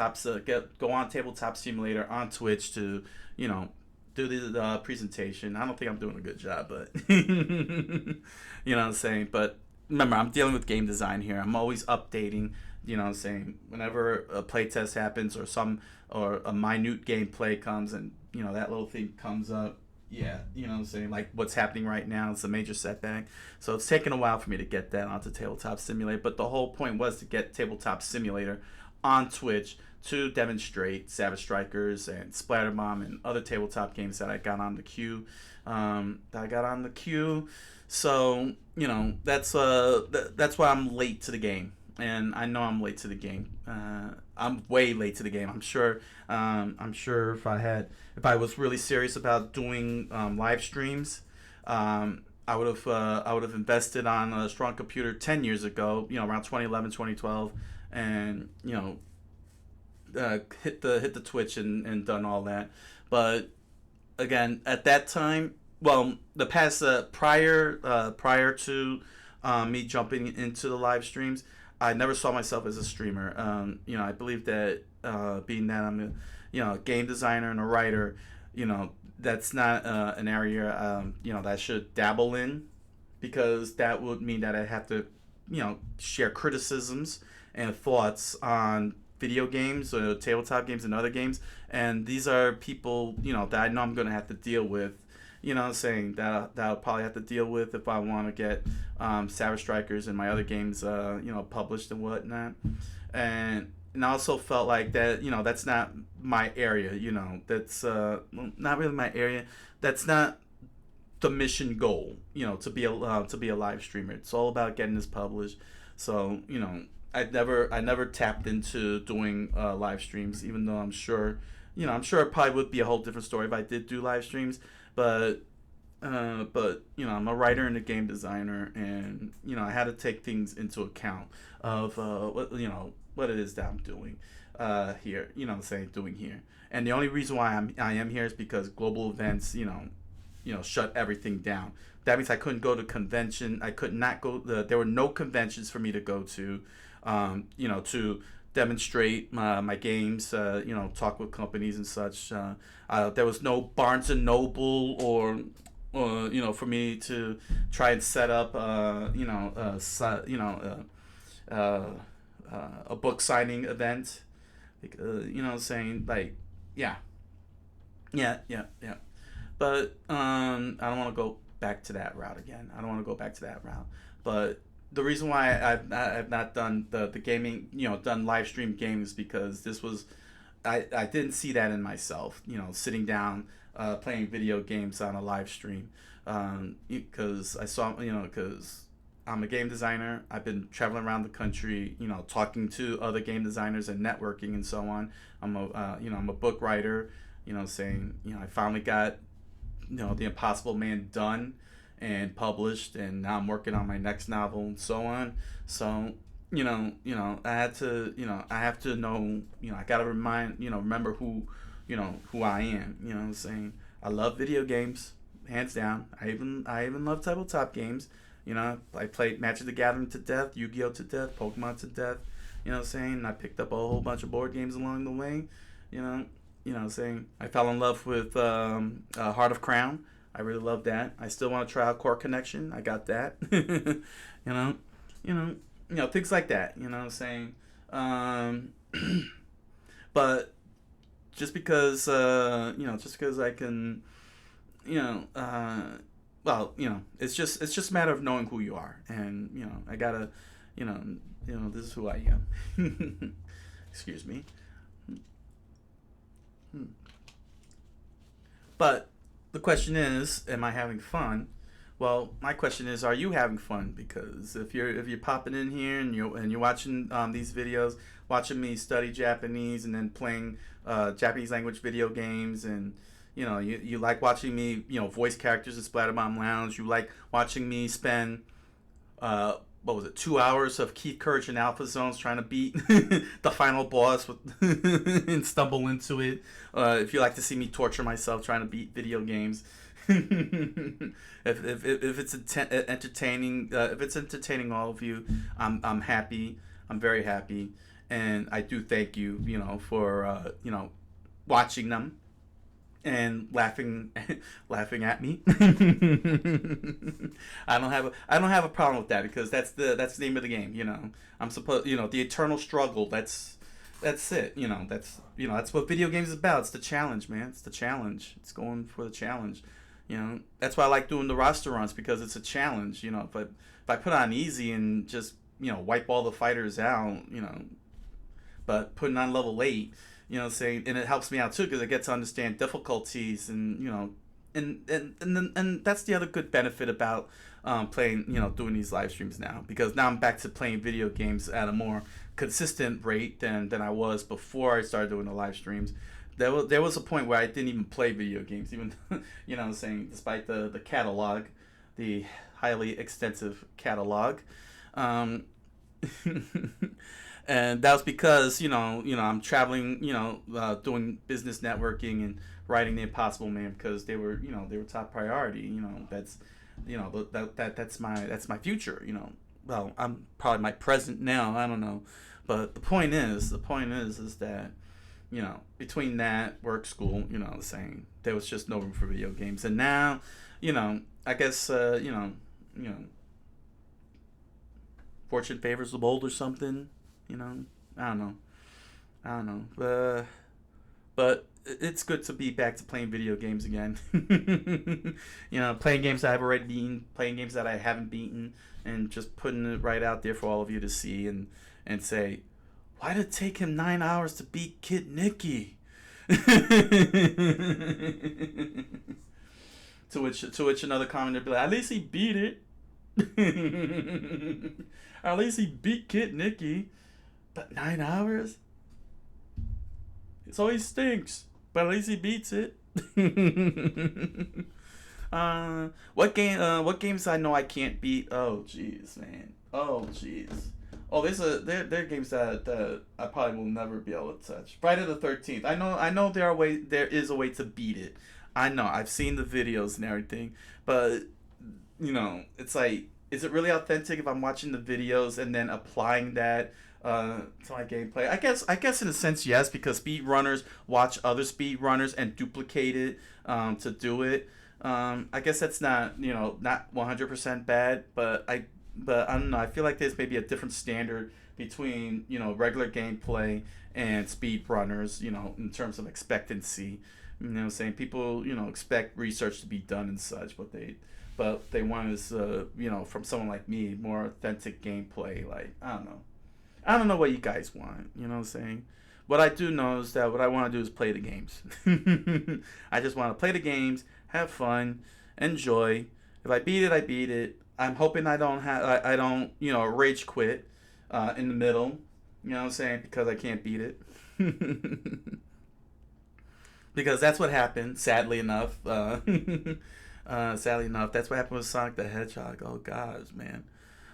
on Tabletop Simulator on Twitch to do the presentation. I don't think I'm doing a good job, but you know what I'm saying. But remember, I'm dealing with game design here. I'm always updating. You know what I'm saying? Whenever a playtest happens or a minute gameplay comes and that little thing comes up, yeah, you know what I'm saying? Like what's happening right now, it's a major setback. So it's taken a while for me to get that onto Tabletop Simulator. But the whole point was to get Tabletop Simulator on Twitch to demonstrate Savage Strikers and Splatter Bomb and other tabletop games that I got on the queue. So that's why I'm late to the game. And I know I'm late to the game. I'm way late to the game. I'm sure. If I was really serious about doing live streams, I would have invested on a strong computer 10 years ago. Around 2011, 2012, and hit the Twitch and done all that. But again, at that time, well, the past prior to me jumping into the live streams, I never saw myself as a streamer. I believe that being that I'm a game designer and a writer, that's not an area that I should dabble in, because that would mean that I have to share criticisms and thoughts on video games or tabletop games and other games, and these are people that I know I'm gonna have to deal with. What I'm saying, that I'll probably have to deal with if I want to get Savage Strikers and my other games published and whatnot. And I also felt like that that's not my area. That's not really my area. That's not the mission goal. To be a live streamer. It's all about getting this published. So I never tapped into doing live streams, even though I'm sure it probably would be a whole different story if I did do live streams. But I'm a writer and a game designer, and I had to take things into account of what it is that I'm doing here. You know what I'm saying, doing here. And the only reason why I am here is because global events, shut everything down. That means I couldn't go to convention. I could not go. There were no conventions for me to go to, to demonstrate my games. Talk with companies and such. There was no Barnes and Noble or for me to try and set up, a book signing event. You know what I'm saying? Like, yeah. Yeah. But I don't want to go back to that route again. I don't want to go back to that route. But the reason why I've not done the gaming, done live stream games, because this was, I didn't see that in myself, sitting down, playing video games on a live stream. Because I saw, because I'm a game designer. I've been traveling around the country, talking to other game designers and networking and so on. I'm a book writer, saying, I finally got, The Impossible Man done and published, and now I'm working on my next novel and so on. So, I had to, I have to know, I got to remember who I am, what I'm saying? I love video games, hands down. I even love tabletop games. I played Magic the Gathering to death, Yu-Gi-Oh to death, Pokemon to death. You know what I'm saying? I picked up a whole bunch of board games along the way. You know what I'm saying? I fell in love with Heart of Crown. I really love that. I still want to try out Core Connection. I got that. Things like that. You know what I'm saying? But just because I can, it's just a matter of knowing who you are, and I gotta, this is who I am. Excuse me. But the question is, am I having fun? Well, my question is, are you having fun? Because if you're popping in here and you're watching these videos, watching me study Japanese and then playing Japanese language video games, and you like watching me voice characters in Splatterbomb Lounge. You like watching me spend 2 hours of Keith Courage and Alpha Zones trying to beat the final boss and stumble into it. If you like to see me torture myself trying to beat video games. if it's entertaining, if it's entertaining all of you, I'm happy. I'm very happy, and I do thank you, for watching them and laughing at me. I don't have a problem with that, because that's the name of the game. I'm supposed, the eternal struggle. That's it. That's what video games is about. It's the challenge, man. It's the challenge. It's going for the challenge. That's why I like doing the roster runs, because it's a challenge. If I put on easy and just wipe all the fighters out, but putting on level 8, saying, and it helps me out too, because I get to understand difficulties, and and that's the other good benefit about playing, doing these live streams now, because now I'm back to playing video games at a more consistent rate than I was before I started doing the live streams. There was a point where I didn't even play video games, even despite the catalog, the highly extensive catalog. And that was because I'm traveling, doing business networking and writing The Impossible Man, because they were top priority. That's that's my future. Well, I'm probably my present now. I don't know, but the point is that between that, work, school, saying, there was just no room for video games, and now, I guess fortune favors the bold or something. I don't know. But it's good to be back to playing video games again. Playing games that I've already beaten, playing games that I haven't beaten, and just putting it right out there for all of you to see and say, why did it take him 9 hours to beat Kid Nicky? To which another commenter would be like, at least he beat it. At least he beat Kid Nicky. But 9 hours? So he stinks. But at least he beats it. What games I know I can't beat? Oh jeez, man. Oh jeez. Oh, there are games that I probably will never be able to touch. Friday the 13th. I know there is a way to beat it. I know. I've seen the videos and everything, but it's like, is it really authentic if I'm watching the videos and then applying that to my gameplay? I guess in a sense yes, because speedrunners watch other speedrunners and duplicate it to do it. I guess that's not 100% bad, but I don't know. I feel like there's maybe a different standard between regular gameplay and speedrunners. In terms of expectancy. You know what I'm saying? People expect research to be done and such, but they want is from someone like me, more authentic gameplay. Like, I don't know what you guys want. You know what I'm saying? What I do know is that what I want to do is play the games. I just want to play the games, have fun, enjoy. If I beat it, I beat it. I'm hoping I don't rage quit in the middle. You know what I'm saying? Because I can't beat it. Because that's what happened. Sadly enough. Sadly enough, that's what happened with Sonic the Hedgehog. Oh gosh, man.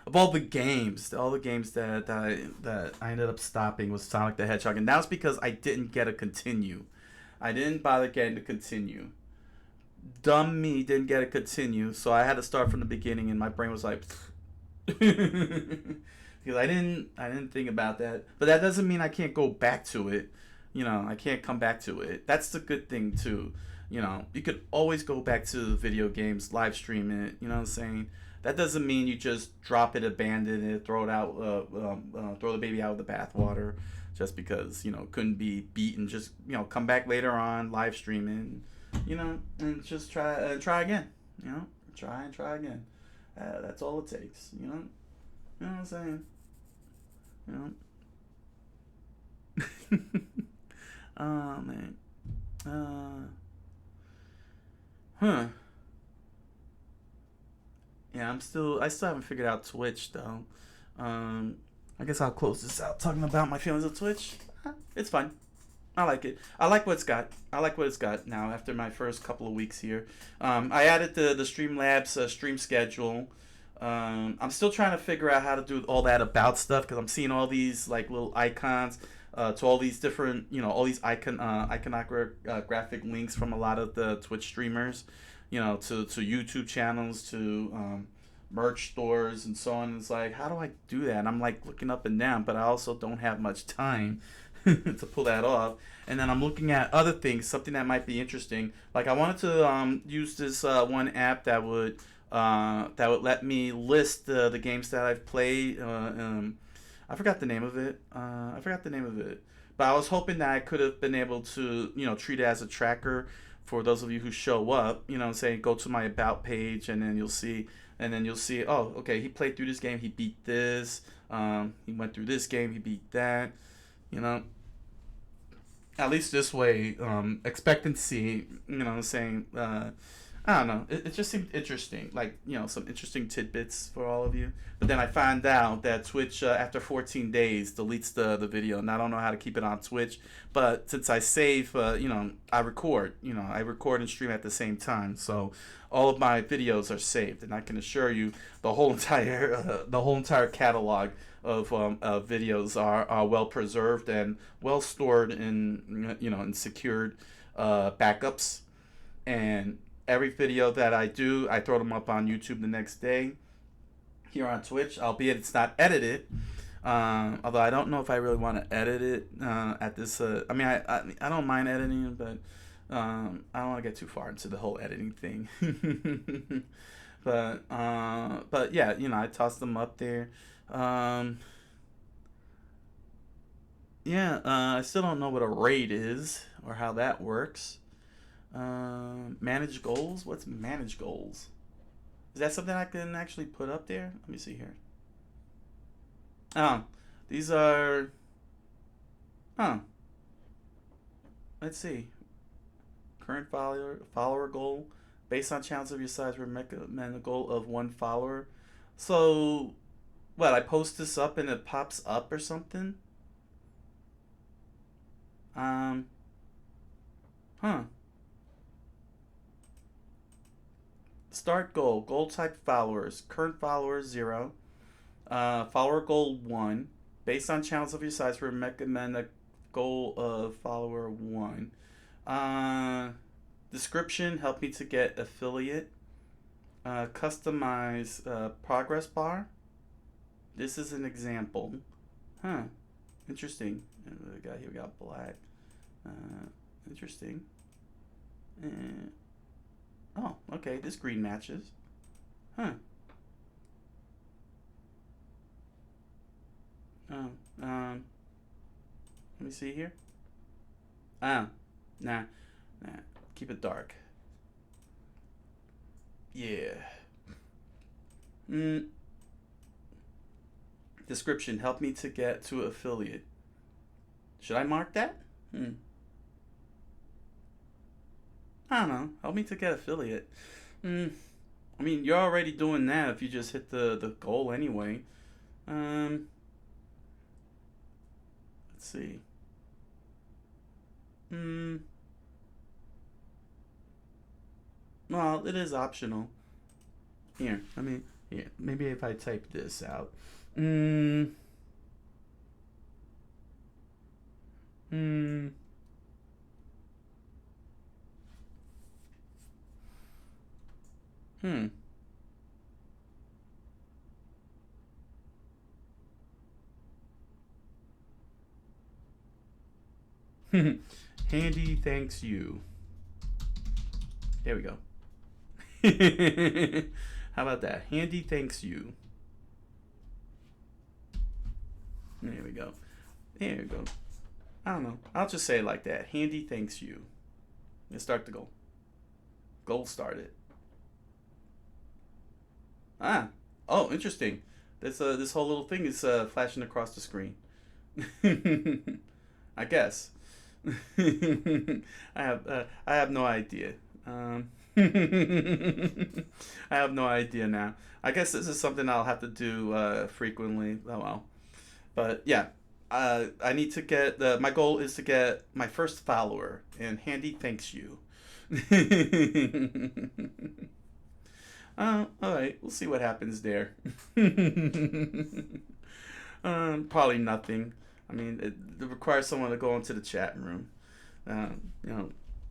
Of all the games that I ended up stopping was Sonic the Hedgehog, and that was because I didn't get a continue. I didn't bother getting to continue. Dumb me didn't get a continue, so I had to start from the beginning, and my brain was like, because I didn't think about that. But that doesn't mean I can't go back to it. I can't come back to it. That's the good thing too. You could always go back to the video games, live stream it. You know what I'm saying? That doesn't mean you just drop it, abandon it, throw it out, throw the baby out with the bathwater, just because couldn't be beaten. Just come back later on, live streaming, and just try again. Try and try again. That's all it takes. You know what I'm saying? Oh man. Huh. Yeah, I still haven't figured out Twitch though. I guess I'll close this out talking about my feelings of Twitch. It's fun. I like it. I like what it's got. I like what it's got now after my first couple of weeks here. I added the Streamlabs stream schedule. I'm still trying to figure out how to do all that about stuff because I'm seeing all these like little icons to all these different, all these iconographic links from a lot of the Twitch streamers, to YouTube channels, to merch stores and so on. It's like, how do I do that? And I'm like looking up and down, but I also don't have much time to pull that off. And then I'm looking at other things, something that might be interesting. Like I wanted to use this one app that would let me list the games that I've played. I forgot the name of it. But I was hoping that I could have been able to, treat it as a tracker for those of you who show up. Say go to my about page, and then you'll see, oh, okay, he played through this game, he beat this. He went through this game, he beat that. You know, at least this way, expectancy. Saying. I don't know. It just seemed interesting, like some interesting tidbits for all of you. But then I found out that Twitch, after 14 days, deletes the video, and I don't know how to keep it on Twitch. But since I save, I record. I record and stream at the same time, so all of my videos are saved, and I can assure you, the whole entire catalog of videos are well preserved and well stored in secured backups. And every video that I do, I throw them up on YouTube the next day. Here on Twitch, albeit it's not edited. Although I don't know if I really want to edit it at this. I mean, I don't mind editing, but I don't want to get too far into the whole editing thing. but yeah, I toss them up there. Yeah, I still don't know what a raid is or how that works. Manage goals? What's manage goals? Is that something I can actually put up there? Let me see here. Oh, these are. Huh. Let's see. Current follower goal. Based on channels of your size, recommend a goal of one follower. So, what? I post this up and it pops up or something? Um. Huh. Start goal. Goal type followers. Current followers 0. Follower goal 1. Based on channels of your size, we recommend a goal of follower 1. Description, help me to get affiliate. Customize progress bar. This is an example. Huh. Interesting. We got black. Interesting. Oh, okay. This green matches. Huh. Oh, let me see here. Nah. Keep it dark. Yeah. Description, help me to get to affiliate. Should I mark that? I don't know. Help me to get affiliate. I mean, you're already doing that if you just hit the goal anyway. Let's see. Well, it is optional. Here, maybe if I type this out. Hmm. Handy thanks you. There we go. How about that? Handy thanks you. There we go. There we go. I don't know. I'll just say it like that. Handy thanks you. Let's start the goal. Goal started. Oh, interesting. This whole little thing is flashing across the screen. I guess. I have no idea. I have no idea now. I guess this is something I'll have to do frequently. Oh well. But yeah, I need to get my goal is to get my first follower, and Handy thanks you. All right, we'll see what happens there. Probably nothing. I mean, it requires someone to go into the chat room. You know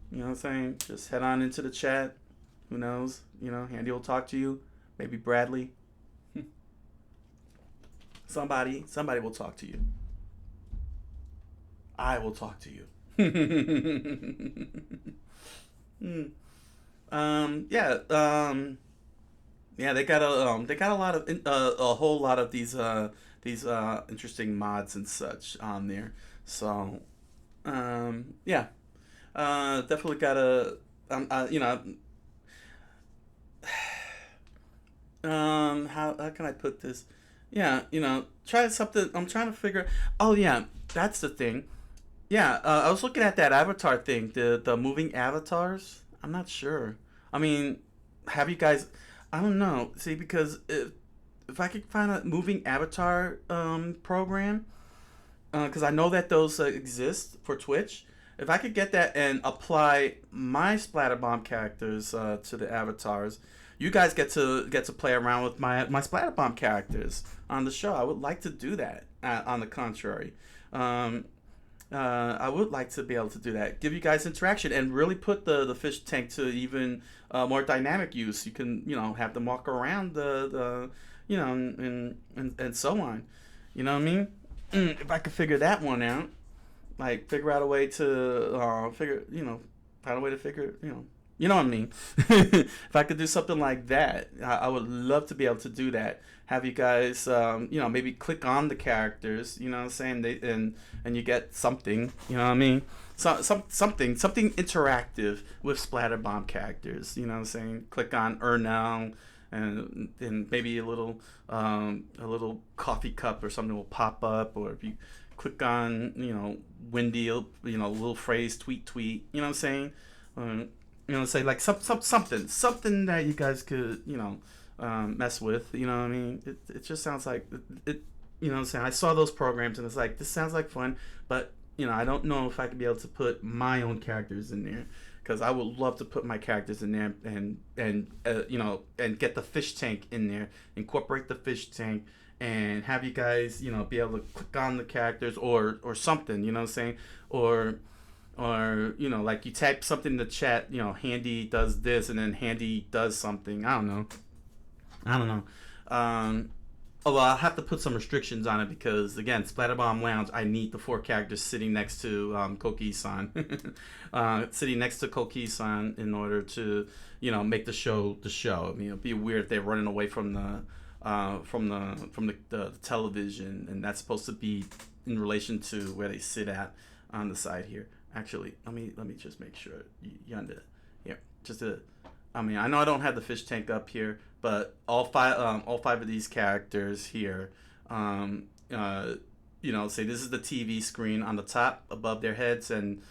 what I'm saying? Just head on into the chat. Who knows? Handy will talk to you. Maybe Bradley. Somebody will talk to you. I will talk to you. Yeah. They got a lot of a whole lot of these interesting mods and such on there. So, yeah, definitely gotta, how can I put this? Yeah, try something. I'm trying to figure. Oh yeah, that's the thing. Yeah, I was looking at that avatar thing, the moving avatars. I'm not sure. I mean, have you guys? I don't know. See, because if I could find a moving avatar program, because I know that those exist for Twitch. If I could get that and apply my Splatterbomb characters to the avatars, you guys get to play around with my Splatterbomb characters on the show. I would like to do that. On the contrary, I would like to be able to do that. Give you guys interaction and really put the fish tank to even more dynamic use. You can have them walk around the and so on. You know what I mean? If I could figure that one out, like figure out a way to find a way to figure you know what I mean. If I could do something like that, I would love to be able to do that. Have you guys maybe click on the characters, you know what I'm saying, and you get something, you know what I mean, something interactive with Splatterbomb characters, you know what I'm saying. Click on Ernell, and maybe a little coffee cup or something will pop up, or if you click on Wendy, a little phrase, tweet, you know what I'm saying. Say like something that you guys could mess with, you know what I mean. It just sounds like it, you know what I'm saying. I saw those programs and it's like, this sounds like fun, but I don't know if I could be able to put my own characters in there. because I would love to put my characters in there and you know, and get the fish tank in there, incorporate the fish tank, and have you guys, you know, be able to click on the characters or something, you know what I'm saying, or you know, like you type something in the chat, you know, Handy does this and then Handy does something. I don't know. Although I'll have to put some restrictions on it because, again, Splatterbomb Lounge, I need the 4 characters sitting next to Coqui-san. Sitting next to Coqui-san in order to, you know, make the show the show. I mean, it'd be weird if they're running away from the television, and that's supposed to be in relation to where they sit at on the side here. Actually, let me just make sure you under here. I mean, I know I don't have the fish tank up here, but all five of these characters here, you know, say this is the TV screen on the top above their heads, and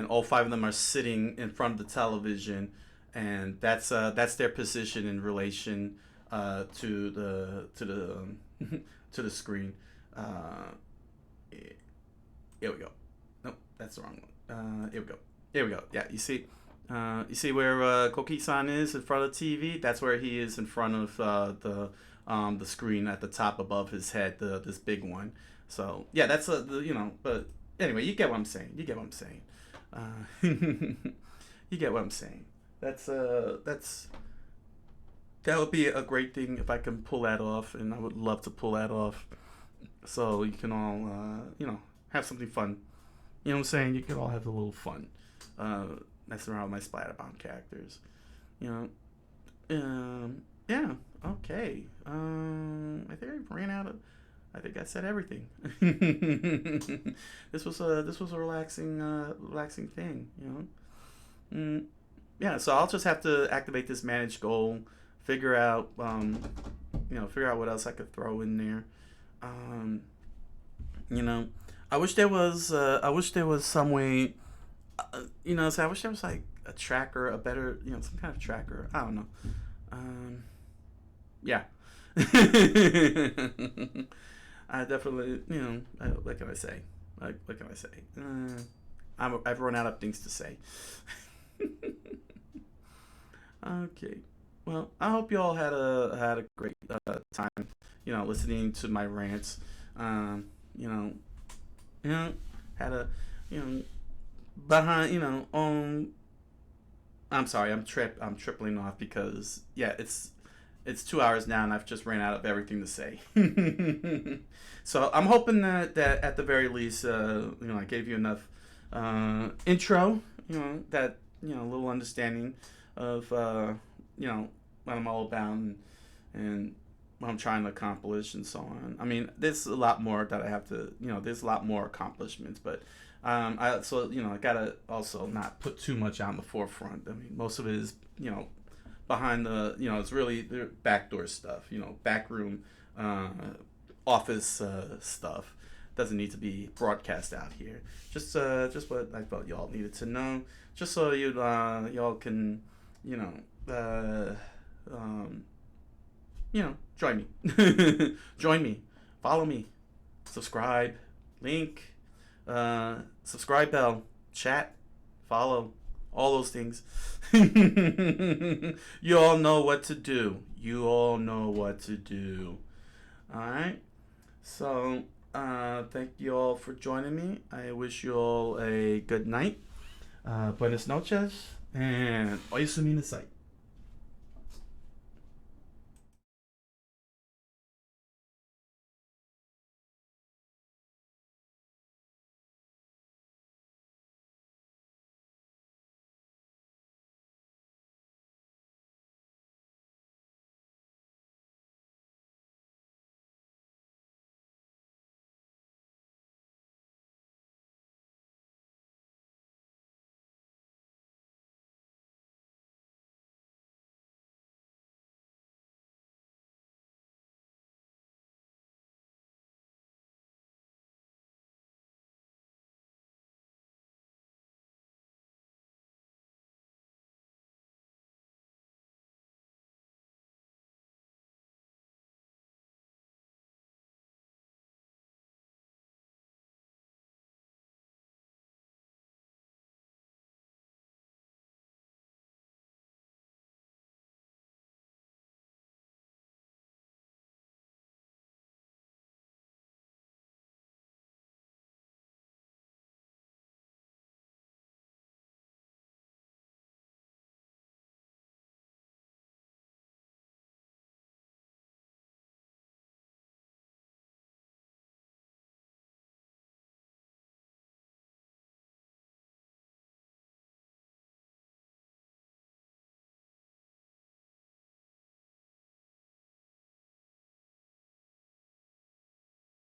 all 5 of them are sitting in front of the television, and that's their position in relation to the to the screen. Here we go. Nope, that's the wrong one. Here we go. Here we go. Yeah, you see where Coqui-san is in front of the TV? That's where he is in front of the screen at the top above his head, this big one. So yeah, that's you know. But anyway, you get what I'm saying. You get what I'm saying. You get what I'm saying. That would be a great thing if I can pull that off, and I would love to pull that off. So you can all you know, have something fun. You know what I'm saying? You can all have a little fun. Messing around with my Splatterbomb characters, you know. Yeah, okay. I think I ran out of. I think I said everything. This was a relaxing thing, you know. Yeah, so I'll just have to activate this manage goal, figure out what else I could throw in there. You know, I wish there was some way. You know, so I wish there was like a tracker, a better, you know, some kind of tracker. I don't know. Yeah. I definitely, you know, what can I say? What can I say? I've run out of things to say. Okay. Well, I hope you all had a great time, you know, listening to my rants. You know, had a, you know. Behind, you know, I'm sorry, I'm tripling off because yeah, it's 2 hours now and I've just ran out of everything to say. So I'm hoping that at the very least, you know, I gave you enough intro, you know, that, you know, a little understanding of you know, what I'm all about and what I'm trying to accomplish and so on. I mean, there's a lot more that I have to, you know, there's a lot more accomplishments, but so, you know, I gotta also not put too much on the forefront. I mean, most of it is, you know, behind the, you know, it's really the backdoor stuff, you know, backroom, office stuff. Doesn't need to be broadcast out here. Just what I felt y'all needed to know, just so y'all can, you know, join me, join me, follow me, subscribe, link. Subscribe bell, chat, follow, all those things. You all know what to do. You all know what to do. Alright. So, thank you all for joining me. I wish you all a good night. Buenas noches. And oyasumi nasai.